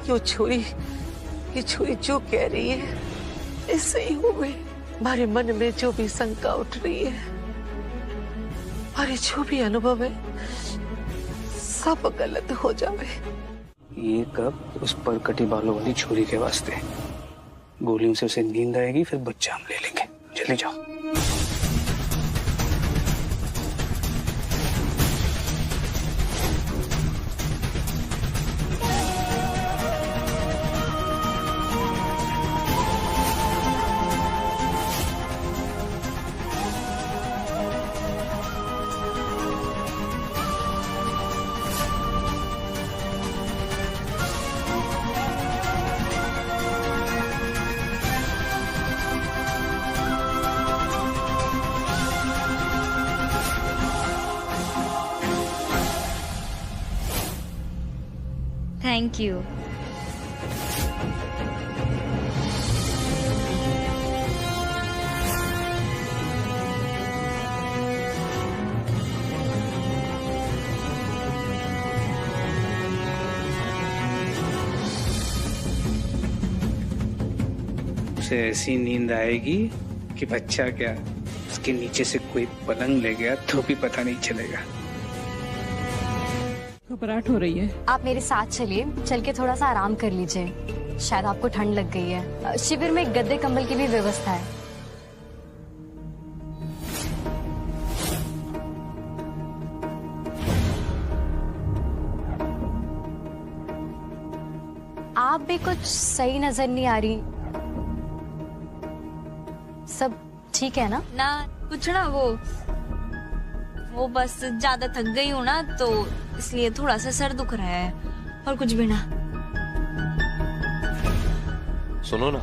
Speaker 20: ये छोरी जो कह रही है ये सही हो गई। हमारे मन में जो भी शंका उठ रही है, हमारे जो भी अनुभव है, सब गलत हो जावे।
Speaker 19: ये कब उस पर कटी बालों वाली छोरी के वास्ते। गोलियों से उसे नींद आएगी, फिर बच्चा हम ले लेंगे। जल्दी जाओ।
Speaker 15: Thank you.
Speaker 19: उसे ऐसी नींद आएगी कि बच्चा क्या, उसके नीचे से कोई पलंग ले गया तो भी पता नहीं चलेगा।
Speaker 13: घबराहट हो रही है।
Speaker 12: आप मेरे साथ चलिए, चल के थोड़ा सा आराम कर लीजिए। शायद आपको ठंड लग गई है। शिविर में गद्दे कंबल की भी व्यवस्था है। आप भी कुछ सही नजर नहीं आ रही। सब ठीक है ना?
Speaker 15: ना कुछ ना, वो बस ज्यादा थक गई हूँ ना, तो इसलिए थोड़ा सा सर दुख रहा है, और कुछ भी ना।
Speaker 7: सुनो ना,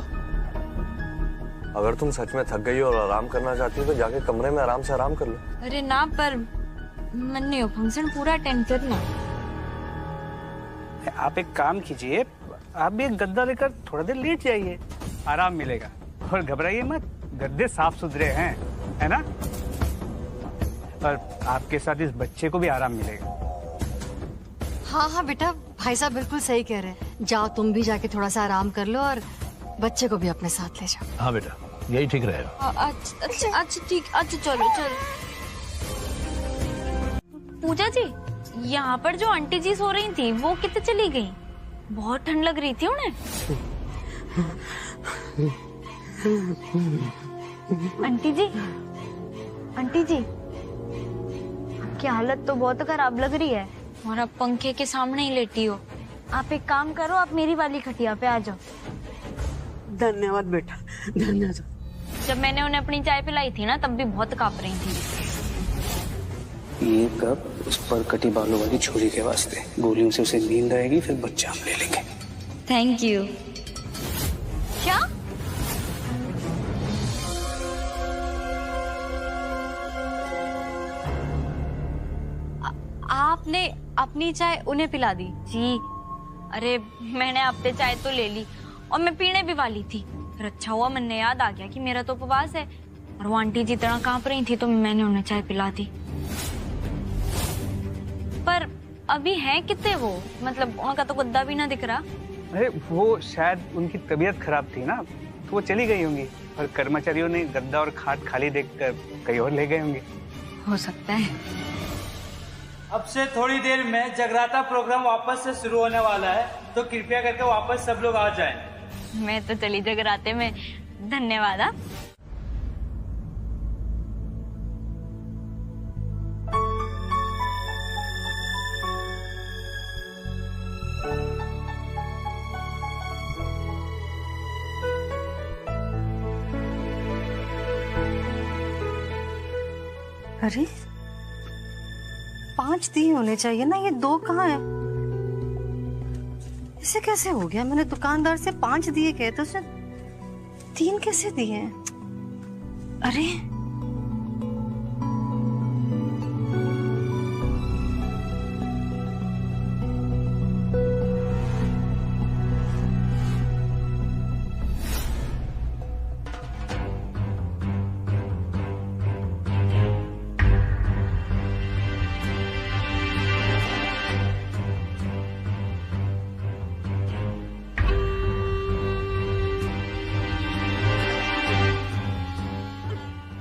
Speaker 7: अगर तुम सच में थक गई हो और आराम करना चाहती हो तो जाके कमरे में आराम से आराम कर लो।
Speaker 15: अरे ना, पर मन नहीं हो फंक्शन पूरा अटेंड करना।
Speaker 19: आप एक काम कीजिए, आप भी एक गद्दा लेकर थोड़ा देर लेट जाइए, आराम मिलेगा। और घबराइए मत, गद्दे साफ सुथरे हैं, है ना? और आपके साथ इस बच्चे को भी आराम मिलेगा।
Speaker 14: हाँ बेटा, भाई साहब बिल्कुल सही कह रहे हैं। जाओ तुम भी जाके थोड़ा सा आराम कर लो और बच्चे को भी अपने साथ ले जाओ।
Speaker 6: हाँ बेटा, यही ठीक रहेगा।
Speaker 15: अच्छा ठीक, अच्छा चलो। पूजा जी, यहाँ पर जो आंटी जी सो रही थी वो कितने चली गई? बहुत ठंड लग रही थी उन्हें। आंटी जी, आपकी हालत तो बहुत खराब लग रही है, और आप पंखे के सामने ही लेटी हो। आप एक काम करो, आप मेरी वाली खटिया पे आ जाओ।
Speaker 20: धन्यवाद बेटा, धन्यवाद।
Speaker 15: जब मैंने उन्हें अपनी चाय पिलाई थी ना, तब भी बहुत कांप रही थी।
Speaker 19: ये कब उस पर कटी बालों वाली छोरी के वास्ते। गोलियों से उसे नींद आएगी, फिर बच्चा हम ले लेंगे।
Speaker 15: Thank you. क्या?
Speaker 12: आपने अपनी चाय उन्हें पिला दी?
Speaker 15: जी, अरे मैंने आपसे चाय तो ले ली और मैं पीने भी वाली थी, फिर अच्छा हुआ मैंने याद आ गया कि मेरा तो उपवास है, और वो आंटी जी तरह कांप रही थी तो मैंने उन्हें चाय पिला दी। पर
Speaker 12: अभी हैं कितने वो, मतलब उनका तो गुद्दा भी ना दिख रहा।
Speaker 19: अरे वो शायद उनकी तबीयत खराब थी ना, तो वो चली गई होंगी और कर्मचारियों ने गद्दा और खाट खाली देखकर कहीं और ले गए होंगे।
Speaker 12: हो सकता है।
Speaker 3: अब से थोड़ी देर में जगराता प्रोग्राम वापस से शुरू होने वाला है, तो कृपया करके वापस सब लोग आ जाएं।
Speaker 12: मैं तो चली जगराते में। धन्यवाद।
Speaker 14: अरे 5 दिए होने चाहिए ना, ये 2 कहाँ है? ऐसे कैसे हो गया? मैंने दुकानदार से 5 दिए कहे तो उसने 3 कैसे दिए हैं? अरे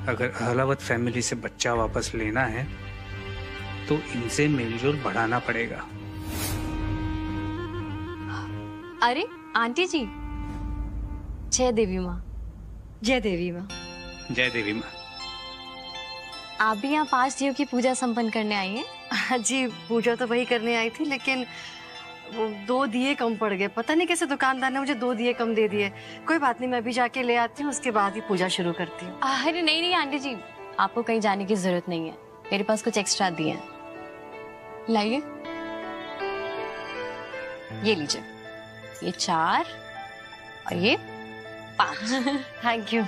Speaker 19: अगर अहलावत फैमिली से बच्चा वापस लेना है तो इनसे मेलजोल बढ़ाना पड़ेगा।
Speaker 13: अरे आंटी जी, जय देवी माँ। जय देवी माँ।
Speaker 19: जय देवी माँ।
Speaker 13: आप भी यहाँ 5 दियों की पूजा संपन्न करने आई हैं?
Speaker 14: जी, पूजा तो वही करने आई थी, लेकिन वो 2 दिए कम पड़ गए। पता नहीं कैसे दुकानदार ने मुझे 2 दिए कम दे दिए। कोई बात नहीं, मैं भी जाके ले आती हूँ, उसके बाद ही पूजा शुरू करती हूँ।
Speaker 13: अरे नहीं नहीं आंटी जी, आपको कहीं जाने की जरूरत नहीं है, मेरे पास कुछ एक्स्ट्रा दिए हैं। लाइए, ये लीजिए, ये 4 और ये 5।
Speaker 14: Thank you.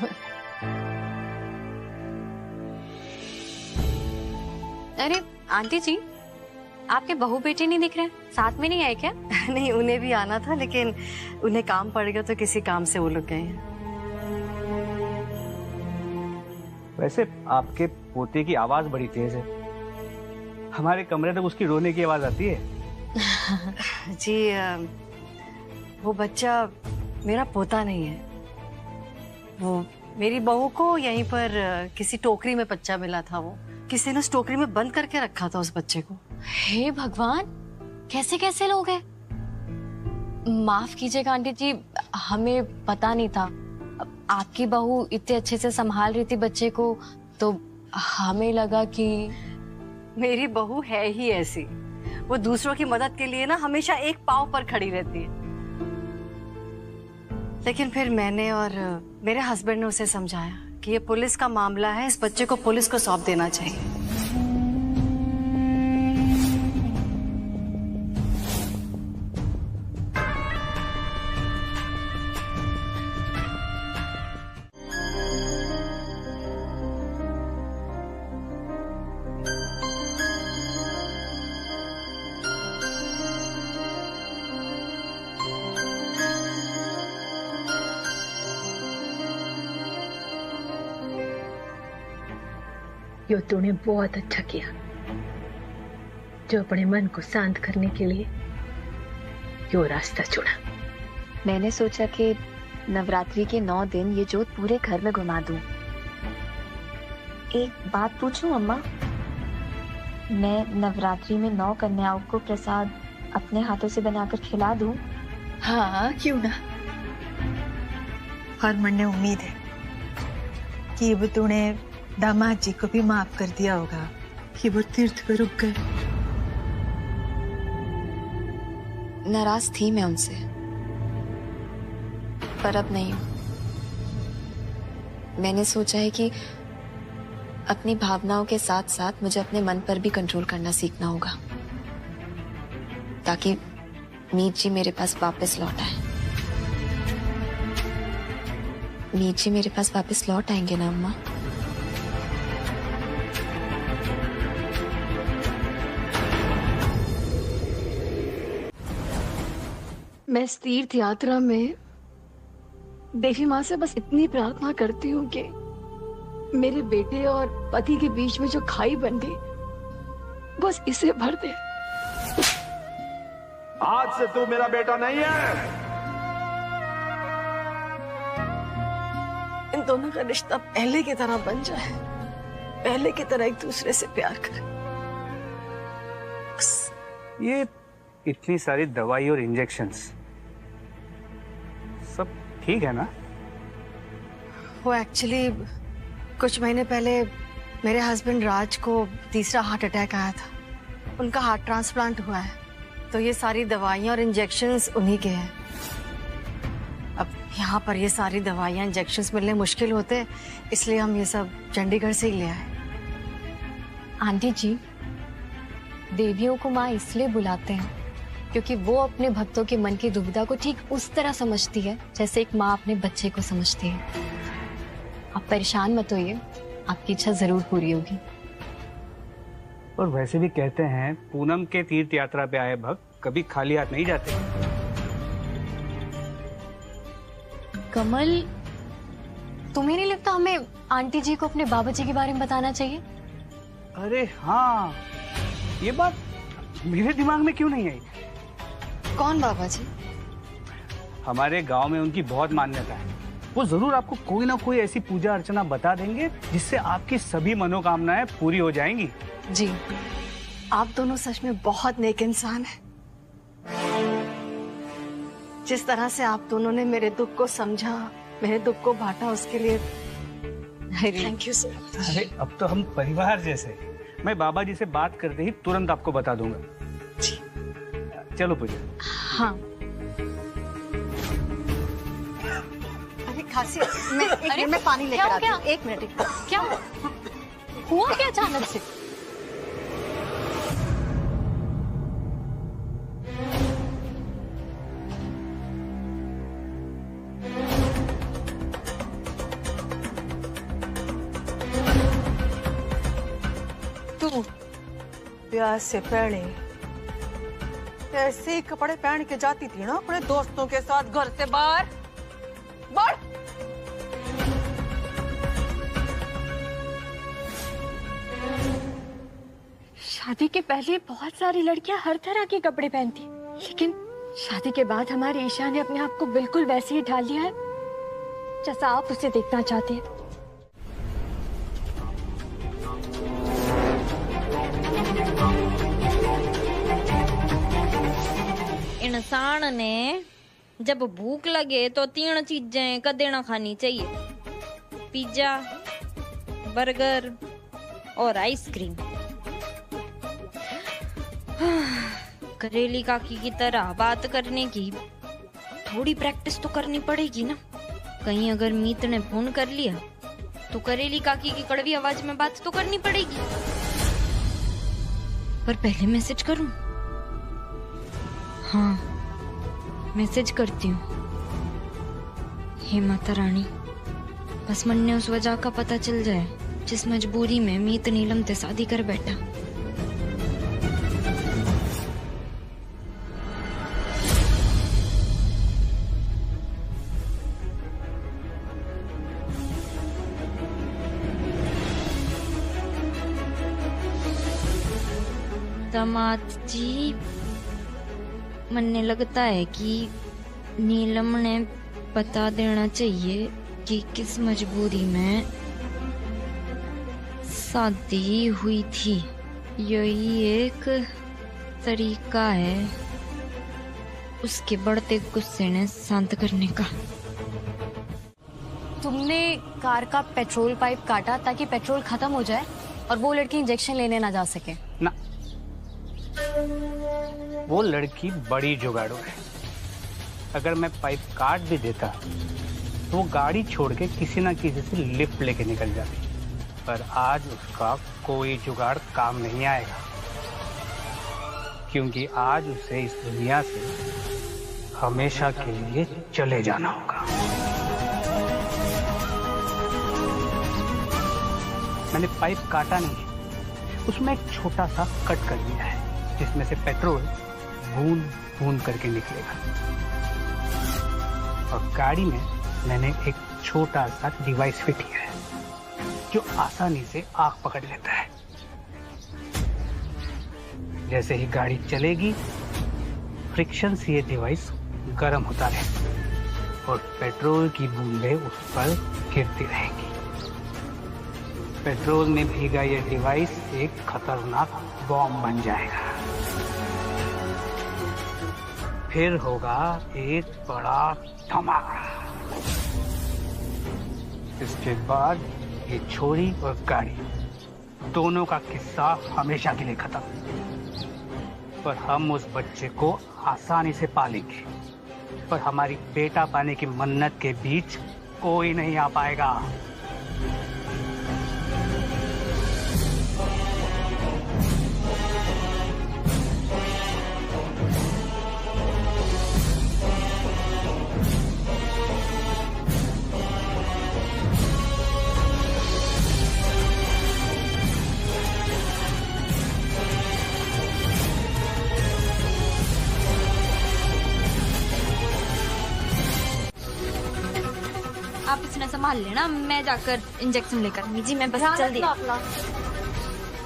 Speaker 13: अरे आंटी जी, आपके बहू बेटे नहीं दिख रहे, साथ में नहीं आए क्या?
Speaker 14: नहीं, उन्हें भी आना था, लेकिन उन्हें काम पड़ गया तो किसी काम से वो लोग गए हैं।
Speaker 19: वैसे आपके पोते की आवाज बड़ी तेज है, हमारे कमरे तक उसकी रोने की आवाज आती है।
Speaker 14: जी, वो बच्चा मेरा पोता नहीं है, वो मेरी बहू को यहीं पर किसी टोकरी में बच्चा मिला था। वो किसी ने उस टोकरी में बंद करके रखा था उस बच्चे को।
Speaker 13: हे भगवान, कैसे कैसे लोग हैं? माफ कीजिएगा आंटी जी, हमें पता नहीं था। आपकी बहू इतने अच्छे से संभाल रही थी बच्चे को, तो हमें लगा कि
Speaker 14: मेरी बहू है ही ऐसी। वो दूसरों की मदद के लिए ना हमेशा एक पांव पर खड़ी रहती है। लेकिन फिर मैंने और मेरे हस्बैंड ने उसे समझाया कि ये पुलिस का मामला है, इस बच्चे को पुलिस को सौंप देना चाहिए।
Speaker 11: यो तूने बहुत अच्छा किया, जो अपने मन को शांत करने के लिए यो रास्ता चुना।
Speaker 15: मैंने सोचा कि नवरात्रि के 9 दिन ये जोत पूरे घर में घुमा दूं। एक बात पूछूं अम्मा, मैं नवरात्रि में 9 कन्याओं को प्रसाद अपने हाथों से बनाकर खिला दूं?
Speaker 11: हाँ, क्यों ना। और मन उम्मीद है कि वो तूने दामाद जी को भी माफ कर दिया होगा कि वो तीर्थ पर रुक गए।
Speaker 15: नाराज थी मैं उनसे, पर अब नहीं हूं। मैंने सोचा है कि अपनी भावनाओं के साथ साथ मुझे अपने मन पर भी कंट्रोल करना सीखना होगा, ताकि मीत जी मेरे पास वापस लौट आए। मीत जी मेरे पास वापस लौट आएंगे ना अम्मा?
Speaker 11: मैं इस तीर्थ यात्रा में देवी माँ से बस इतनी प्रार्थना करती हूँ कि मेरे बेटे और पति के बीच में जो खाई बन गई, बस इसे भर दे।
Speaker 5: आज से तू मेरा बेटा नहीं है।
Speaker 14: इन दोनों का रिश्ता पहले की तरह बन जाए, पहले की तरह एक दूसरे से प्यार करें।
Speaker 19: ये इतनी सारी दवाई और इंजेक्शंस सब ठीक है ना?
Speaker 14: वो एक्चुअली कुछ महीने पहले मेरे हस्बैंड राज को तीसरा हार्ट अटैक आया था। उनका हार्ट ट्रांसप्लांट हुआ है, तो ये सारी दवाइयाँ और इंजेक्शंस उन्हीं के हैं। अब यहाँ पर ये सारी दवाइयाँ इंजेक्शंस मिलने मुश्किल होते हैं, इसलिए हम ये सब चंडीगढ़ से ही ले आए।
Speaker 13: आंटी जी, देवियों को माँ इसलिए बुलाते हैं क्योंकि वो अपने भक्तों के मन की दुविधा को ठीक उस तरह समझती है जैसे एक माँ अपने बच्चे को समझती है। आप परेशान मत होइए, आपकी इच्छा जरूर पूरी होगी।
Speaker 19: और वैसे भी कहते हैं पूनम के तीर्थ यात्रा पे आए भक्त कभी खाली हाथ नहीं जाते।
Speaker 13: कमल, तुम्हें नहीं लगता हमें आंटी जी को अपने बाबा जी के बारे में बताना चाहिए?
Speaker 19: अरे हाँ, ये बात मेरे दिमाग में क्यों नहीं आई?
Speaker 14: कौन बाबा जी?
Speaker 19: हमारे गांव में उनकी बहुत मान्यता है। वो जरूर आपको कोई ना कोई ऐसी पूजा अर्चना बता देंगे जिससे आपकी सभी मनोकामनाएं पूरी हो जाएंगी।
Speaker 14: जी, आप दोनों सच में बहुत नेक इंसान हैं। जिस तरह से आप दोनों ने मेरे दुख को समझा, मेरे दुख को बांटा, उसके लिए थैंक यू सर।
Speaker 19: अरे अब तो हम परिवार जैसे। मैं बाबा जी से बात करते ही तुरंत आपको बता दूंगा।
Speaker 14: जी।
Speaker 19: चलो पूजा।
Speaker 13: हाँ।
Speaker 14: अरे खांसी, मैं पानी लेकर आती हूँ। एक मिनट।
Speaker 13: क्या हुआ क्या अचानक से?
Speaker 14: तू ब्याह से पहले ऐसे ही कपड़े पहन के जाती थी ना अपने दोस्तों के साथ घर से बाहर? बढ़।
Speaker 13: शादी के पहले बहुत सारी लड़कियां हर तरह के कपड़े पहनती, लेकिन शादी के बाद हमारी ईशा ने अपने आप को बिल्कुल वैसे ही ढाल लिया है जैसा आप उसे देखना चाहते हैं।
Speaker 15: इंसान ने जब भूख लगे तो 3 चीजें कदे ना खानी चाहिए: पिज्जा, बर्गर और आइसक्रीम। करेली काकी की तरह बात करने की थोड़ी प्रैक्टिस तो करनी पड़ेगी ना। कहीं अगर मीत ने फोन कर लिया तो करेली काकी की कड़वी आवाज में बात तो करनी पड़ेगी। पर पहले मैसेज करूं? हाँ, मैसेज करती हूँ। हे माता रानी, बस मन ने उस वजह का पता चल जाए जिस मजबूरी में मीत नीलम से शादी कर बैठा। दामाद जी, मन्ने लगता है कि नीलम ने बता देना चाहिए कि किस मजबूरी में शादी हुई थी। यही एक तरीका है उसके बढ़ते गुस्से ने शांत करने का।
Speaker 13: तुमने कार का पेट्रोल पाइप काटा ताकि पेट्रोल खत्म हो जाए और वो लड़की इंजेक्शन लेने ना जा सके
Speaker 19: ना। वो लड़की बड़ी जुगाड़ू है। अगर मैं पाइप काट भी देता तो वो गाड़ी छोड़ के किसी ना किसी से लिफ्ट लेके निकल जाती। पर आज उसका कोई जुगाड़ काम नहीं आएगा, क्योंकि आज उसे इस दुनिया से हमेशा के लिए चले जाना होगा। मैंने पाइप काटा नहीं, उसमें एक छोटा सा कट कर दिया है जिसमें से पेट्रोल बूंद बूंद करके निकलेगा। और गाड़ी में मैंने एक छोटा सा डिवाइस फिट किया है जो आसानी से आग पकड़ लेता है। जैसे ही गाड़ी चलेगी फ्रिक्शन से ये डिवाइस गर्म होता रहे और पेट्रोल की बूंदें उस पर गिरती रहेंगी। पेट्रोल में भीगा ये डिवाइस एक खतरनाक बॉम्ब बन जाएगा। फिर होगा एक बड़ा धमाका। इसके बाद ये छोरी और गाड़ी दोनों का किस्सा हमेशा के लिए खत्म। पर हम उस बच्चे को आसानी से पालेंगे, पर हमारी बेटा पाने की मन्नत के बीच कोई नहीं आ पाएगा।
Speaker 12: आप इतना संभाल लेना, मैं जाकर इंजेक्शन लेकर आऊंगी। जी मैं बस जल्दी।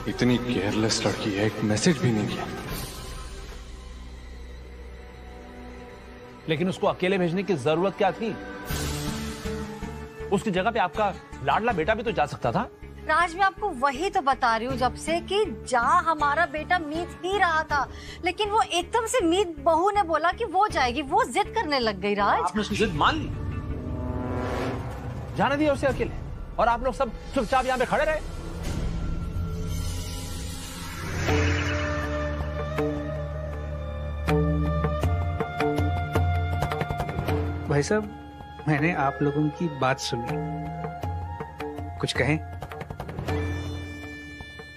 Speaker 7: इतनी केयरलेस लड़की है, एक मैसेज भी नहीं किया।
Speaker 6: लेकिन उसको अकेले भेजने की जरूरत क्या थी? उसकी जगह पे आपका लाडला बेटा भी तो जा सकता था।
Speaker 14: राज, मैं आपको वही तो बता रही हूँ जब से कि जहाँ हमारा बेटा मीत ही रहा था, लेकिन वो एकदम से मीत बहू ने बोला कि वो जाएगी, वो जिद करने लग गई। राज,
Speaker 6: आपने उसकी जिद मान ली, जाने दिया उसे अकेले, और आप लोग सब चुपचाप यहाँ पे खड़े रहे।
Speaker 19: भाई साहब, मैंने आप लोगों की बात सुनी, कुछ कहें?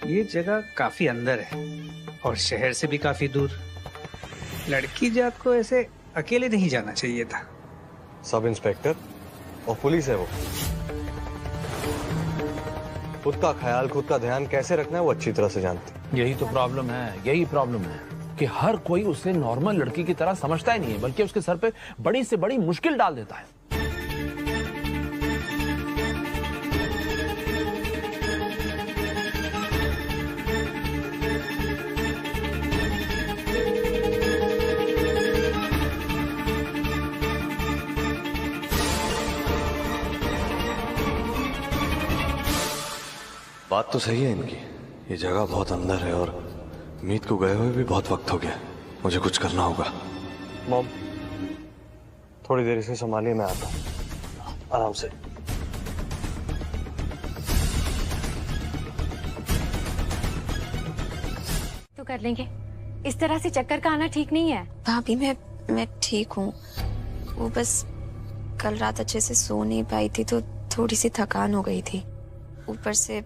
Speaker 19: ये जगह काफी अंदर है और शहर से भी काफी दूर। लड़की जात को ऐसे अकेले नहीं जाना चाहिए था।
Speaker 7: सब इंस्पेक्टर और पुलिस है वो। खुद का ख्याल, खुद का ध्यान कैसे रखना है वो अच्छी तरह से जानते।
Speaker 6: यही तो प्रॉब्लम है, यही प्रॉब्लम है कि हर कोई उसे नॉर्मल लड़की की तरह समझता ही नहीं है, बल्कि उसके सर पे बड़ी से बड़ी मुश्किल डाल देता है।
Speaker 7: बात तो सही है इनकी, ये जगह बहुत अंदर है और मीत को गए हुए भी बहुत वक्त हो गया। मुझे कुछ करना होगा। मॉम, थोड़ी देर इसे संभालिए, मैं आता हूँ। आराम से।
Speaker 13: तो कर लेंगे, इस तरह से चक्कर का आना ठीक नहीं है।
Speaker 15: भाभी मैं ठीक हूँ, वो बस कल रात अच्छे से सो नहीं पाई थी तो थोड़ी सी थकान हो गई थी। ऊपर से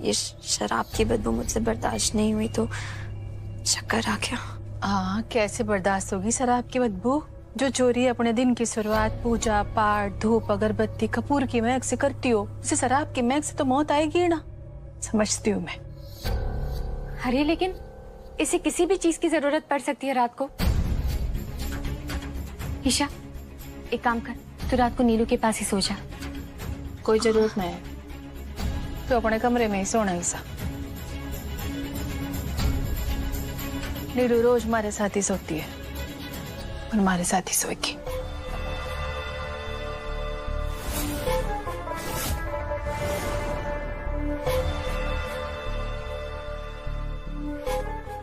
Speaker 15: ये शराब की बदबू मुझसे बर्दाश्त नहीं हुई तो चक्कर आ गया।
Speaker 21: हाँ, कैसे बर्दाश्त होगी शराब की बदबू? जो चोरी अपने दिन की शुरुआत पूजा पाठ, धूप, अगरबत्ती, कपूर की महक से करती हो, उसे शराब की महक से तो मौत आएगी ना। समझती हूँ मैं।
Speaker 13: अरे लेकिन इसे किसी भी चीज की जरूरत पड़ सकती है रात को। ईशा, एक काम कर, तू रात को नीलू के पास ही सो जा।
Speaker 21: कोई जरूरत नहीं है, तो अपने कमरे में ही सोना। ईसा, नीलू रोज हमारे साथ ही सोती है और हमारे साथ ही सोएगी।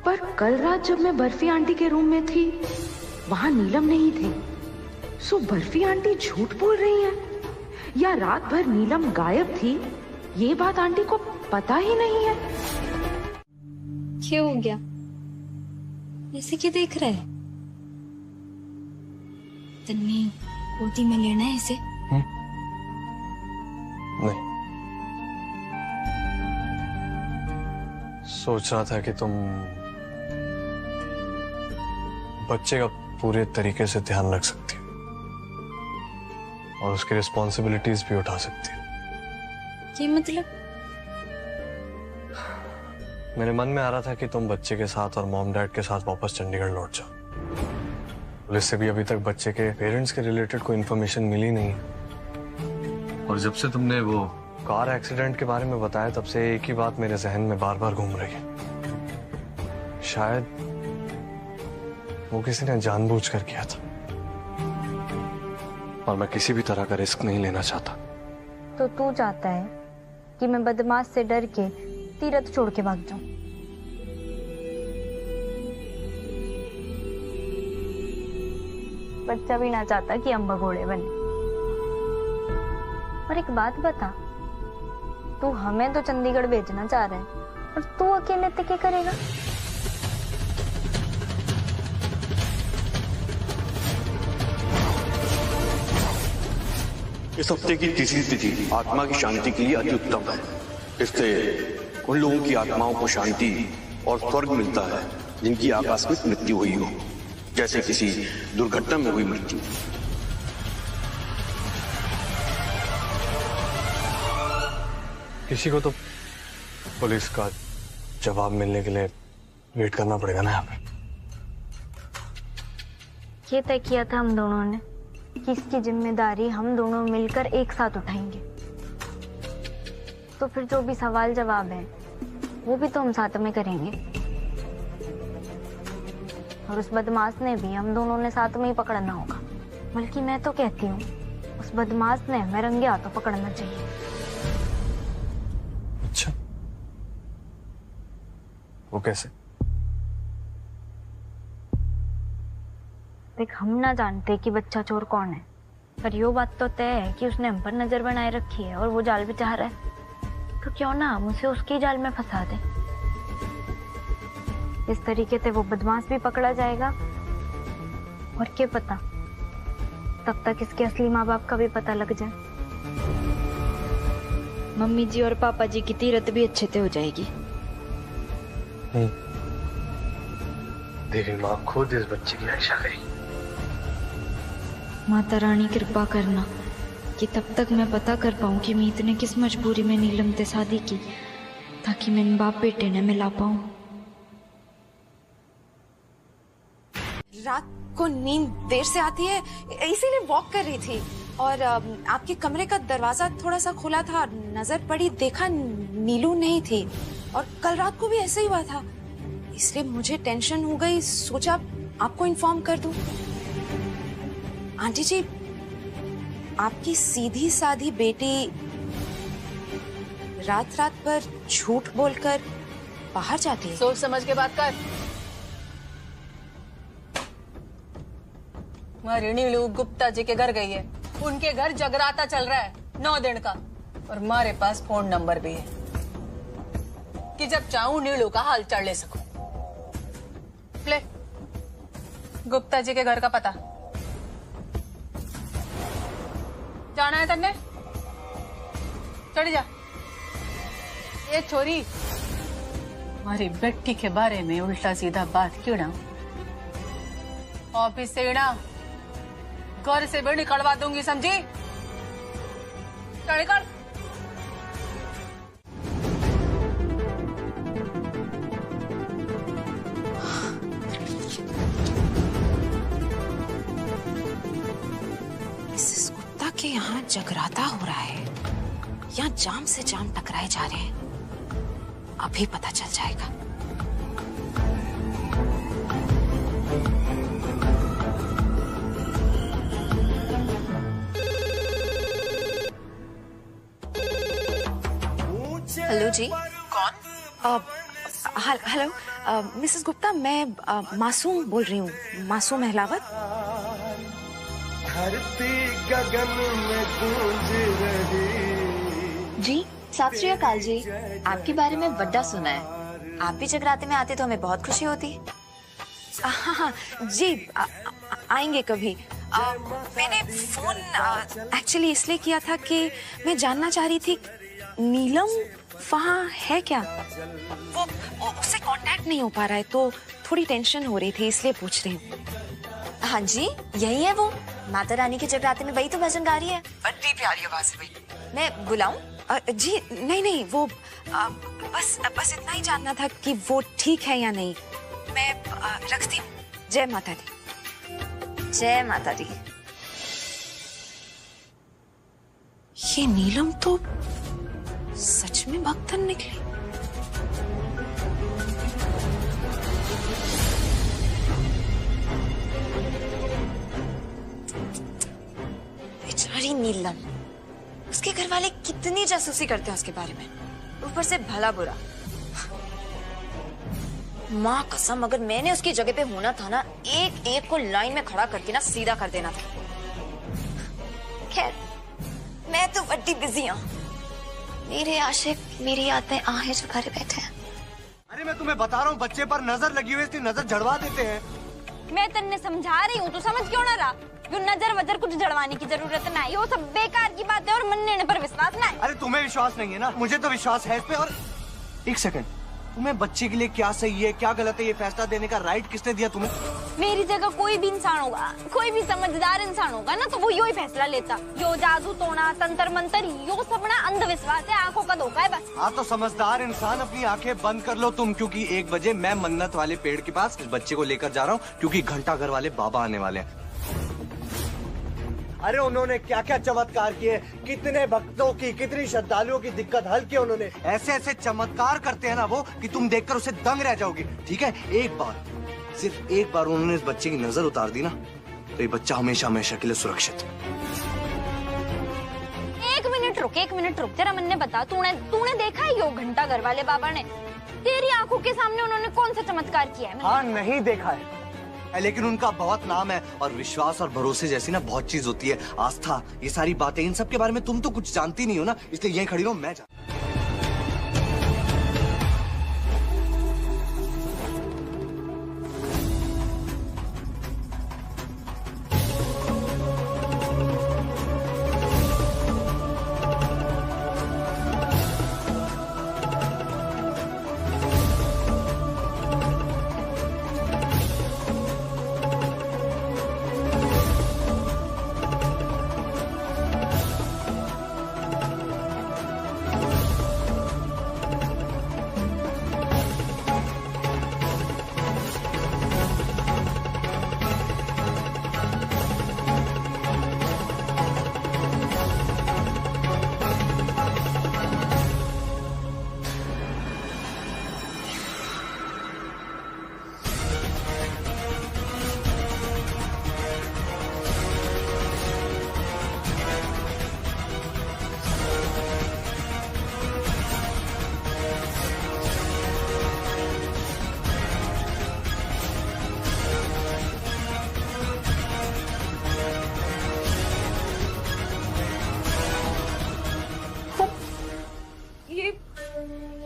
Speaker 22: पर कल रात जब मैं बर्फी आंटी के रूम में थी, वहां नीलम नहीं थे। सो बर्फी आंटी झूठ बोल रही हैं, या रात भर नीलम गायब थी, ये बात आंटी को पता ही नहीं है।
Speaker 15: क्यों हो गया? ऐसे क्यों देख रहे हैं? तन्वी, गोदी में लेना है इसे?
Speaker 7: नहीं, सोच रहा था कि तुम बच्चे का पूरे तरीके से ध्यान रख सकती हो और उसकी रिस्पॉन्सिबिलिटीज भी उठा सकती हो।
Speaker 15: ये मतलब?
Speaker 7: मेरे मन में आ रहा था कि तुम बच्चे के साथ और मॉम डैड के साथ वापस चंडीगढ़ लौट जाओ। पुलिस से भी अभी तक बच्चे के पेरेंट्स के रिलेटेड कोई इन्फॉर्मेशन मिली नहीं, और जब से तुमने वो कार एक्सीडेंट के बारे में बताया तब से एक ही बात मेरे जहन में बार बार घूम रही है। शायद वो किसी ने जानबूझकर किया था और मैं किसी भी तरह का रिस्क नहीं लेना चाहता।
Speaker 12: तो तू चाहता है कि मैं बदमाश से डर के तीरथ छोड़ के भाग जाऊं? बच्चा भी ना चाहता कि हम भगोड़े बने। और एक बात बता, तू हमें तो चंडीगढ़ भेजना चाह रहा है और तू अकेले तक क्या करेगा?
Speaker 2: इस हफ्ते की तीसरी तिथि आत्मा की शांति के लिए अति उत्तम है। इससे उन लोगों की आत्माओं को शांति और स्वर्ग मिलता है जिनकी आकस्मिक मृत्यु हुई हो, जैसे किसी दुर्घटना में हुई मृत्यु।
Speaker 7: किसी को तो पुलिस का जवाब मिलने के लिए वेट करना पड़ेगा ना यहाँ पे।
Speaker 12: ये तय किया था हम दोनों ने कि इसकी जिम्मेदारी हम दोनों मिलकर एक साथ उठाएंगे। तो फिर जो भी सवाल जवाब है वो भी तो हम साथ में करेंगे। और उस बदमाश ने भी हम दोनों ने साथ में ही पकड़ना होगा। बल्कि मैं तो कहती हूँ उस बदमाश ने हमें रंगे हाथों पकड़ना चाहिए।
Speaker 7: अच्छा, वो कैसे?
Speaker 12: देख, हम ना जानते कि बच्चा चोर कौन है, पर यो बात तो तय है कि उसने हम पर नजर बनाए रखी है और वो जाल भी चाह रहा है। तो क्यों ना हम उसे उसकी जाल में फंसा दें। इस तरीके से वो बदमाश भी पकड़ा जाएगा और क्या पता तब तक इसके असली माँ बाप का भी पता लग जाए।
Speaker 15: मम्मी जी और पापा जी की तीरथ भी अच्छे से हो जाएगी।
Speaker 7: देवी माँ खुद इस बच्चे की रक्षा करेगी।
Speaker 15: माता रानी कृपा करना कि तब तक मैं पता कर पाऊं कि मीत ने किस मजबूरी में नीलम से शादी की, ताकि मैं इन बाप बेटे ने मिला पाऊं।
Speaker 14: रात को नींद देर से आती है, इसीलिए वॉक कर रही थी और आपके कमरे का दरवाजा थोड़ा सा खुला था, नजर पड़ी, देखा नीलू नहीं थी। और कल रात को भी ऐसे ही हुआ था, इसलिए मुझे टेंशन हो गई, सोचा आपको इन्फॉर्म कर दूं। आंटी जी, आपकी सीधी साधी बेटी रात रात भर झूठ बोलकर बाहर जाती है।
Speaker 21: सोच समझ के बात कर। हमारी नीलू गुप्ता जी के घर गई है। उनके घर जगराता चल रहा है 9 दिन का और हमारे पास फोन नंबर भी है कि जब चाहूं नीलू का हाल चाल ले सकूं। ले गुप्ता जी के घर का पता। जाना है तन्ने? चढ़ जा। ये छोरी, हमारी बेटी के बारे में उल्टा सीधा बात क्यों ना? ऑफिस से ना घर से भी निकलवा दूंगी, समझी? चढ़ कर।
Speaker 14: मिसेस गुप्ता के यहाँ जगराता हो रहा है, यहाँ जाम से जाम टकराए जा रहे हैं। अभी पता चल जाएगा। हेलो जी। कौन? हेलो मिसेस गुप्ता, मैं मासूम बोल रही हूँ, मासूम अहलावत।
Speaker 8: धरती गगन में गूंज रही।
Speaker 16: जी सत श्री अकाल जी, आपके बारे में बड़ा सुना है। आप भी जगराते में आते तो हमें बहुत खुशी होती।
Speaker 14: हाँ हाँ जी, आएंगे कभी। मैंने फोन एक्चुअली इसलिए किया था कि मैं जानना चाह रही थी नीलम वहाँ है क्या? वो उससे कांटेक्ट नहीं हो पा रहा है तो थोड़ी टेंशन हो रही थी, इसलिए पूछ रही हूँ।
Speaker 16: हाँ जी, यही है वो। माता रानी के जगराते में वही तो भजन गा रही है।
Speaker 14: बड़ी प्यारी आवाज है भाई।
Speaker 16: मैं बुलाऊं?
Speaker 14: जी नहीं, वो बस इतना ही जानना था कि वो ठीक है या नहीं। मैं रखती हूँ। जय माता दी।
Speaker 16: जय माता दी।
Speaker 14: ये नीलम तो सच में भक्तन निकली।
Speaker 12: बेचारी नीलम, उसके घर वाले कितनी जासूसी करते हैं उसके बारे में, ऊपर से भला बुरा। माँ कसम, अगर मैंने उसकी जगह पे होना था ना, एक एक को लाइन में खड़ा करके ना सीधा कर देना था। खैर, मैं तो बड़ी बिजी हूँ। मेरे आशिक मेरी यादें आहें जो भरे बैठे हैं।
Speaker 4: अरे मैं तुम्हें बता रहा हूँ, बच्चे पर नजर लगी हुई, इसकी नजर जड़वा देते हैं।
Speaker 12: मैं तेने समझा रही हूँ, तू समझ क्यों ना रहा? यो नजर वजर कुछ जड़वाने की जरूरत नहीं, वो सब बेकार की बात है और मनने पर विश्वास नहीं।
Speaker 4: अरे तुम्हें विश्वास नहीं है ना, मुझे तो विश्वास है इस पे। और एक सेकंड, तुम्हें बच्चे के लिए क्या सही है क्या गलत है ये फैसला देने का राइट किसने दिया तुम्हें?
Speaker 12: मेरी जगह कोई भी इंसान होगा, कोई भी समझदार इंसान होगा ना, तो वो यो ही फैसला लेता। यो जादू टोना तंत्र मंत्र यो सब ना अंधविश्वास है, आंखों का धोखा है बस।
Speaker 4: हाँ तो समझदार इंसान अपनी आंखें बंद कर लो तुम, क्योंकि 1 बजे मैं मन्नत वाले पेड़ के पास इस बच्चे को लेकर जा रहा हूँ, क्योंकि घंटा घर वाले बाबा आने वाले हैं। अरे उन्होंने क्या क्या चमत्कार किए, कितने भक्तों की, कितनी श्रद्धालुओं की दिक्कत हल की उन्होंने। ऐसे ऐसे चमत्कार करते हैं ना वो कि तुम देखकर उसे दंग रह जाओगी। ठीक है, एक बार, सिर्फ एक बार उन्होंने इस बच्चे की नजर उतार दी ना, तो ये बच्चा हमेशा हमेशा के लिए सुरक्षित।
Speaker 12: एक मिनट रुक, तेरा मन ने बता, तूने देखा है यो घंटा घर वाले बाबा ने? तेरी आंखों के सामने उन्होंने कौन सा चमत्कार किया है?
Speaker 4: हाँ नहीं देखा है, लेकिन उनका बहुत नाम है। और विश्वास और भरोसे जैसी ना बहुत चीज होती है, आस्था, ये सारी बातें, इन सब के बारे में तुम तो कुछ जानती नहीं हो ना, इसलिए यहीं खड़ी रहो, मैं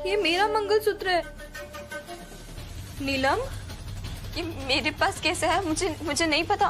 Speaker 12: ये मेरा मंगलसूत्र है। नीलम, ये मेरे पास कैसे है? मुझे नहीं पता।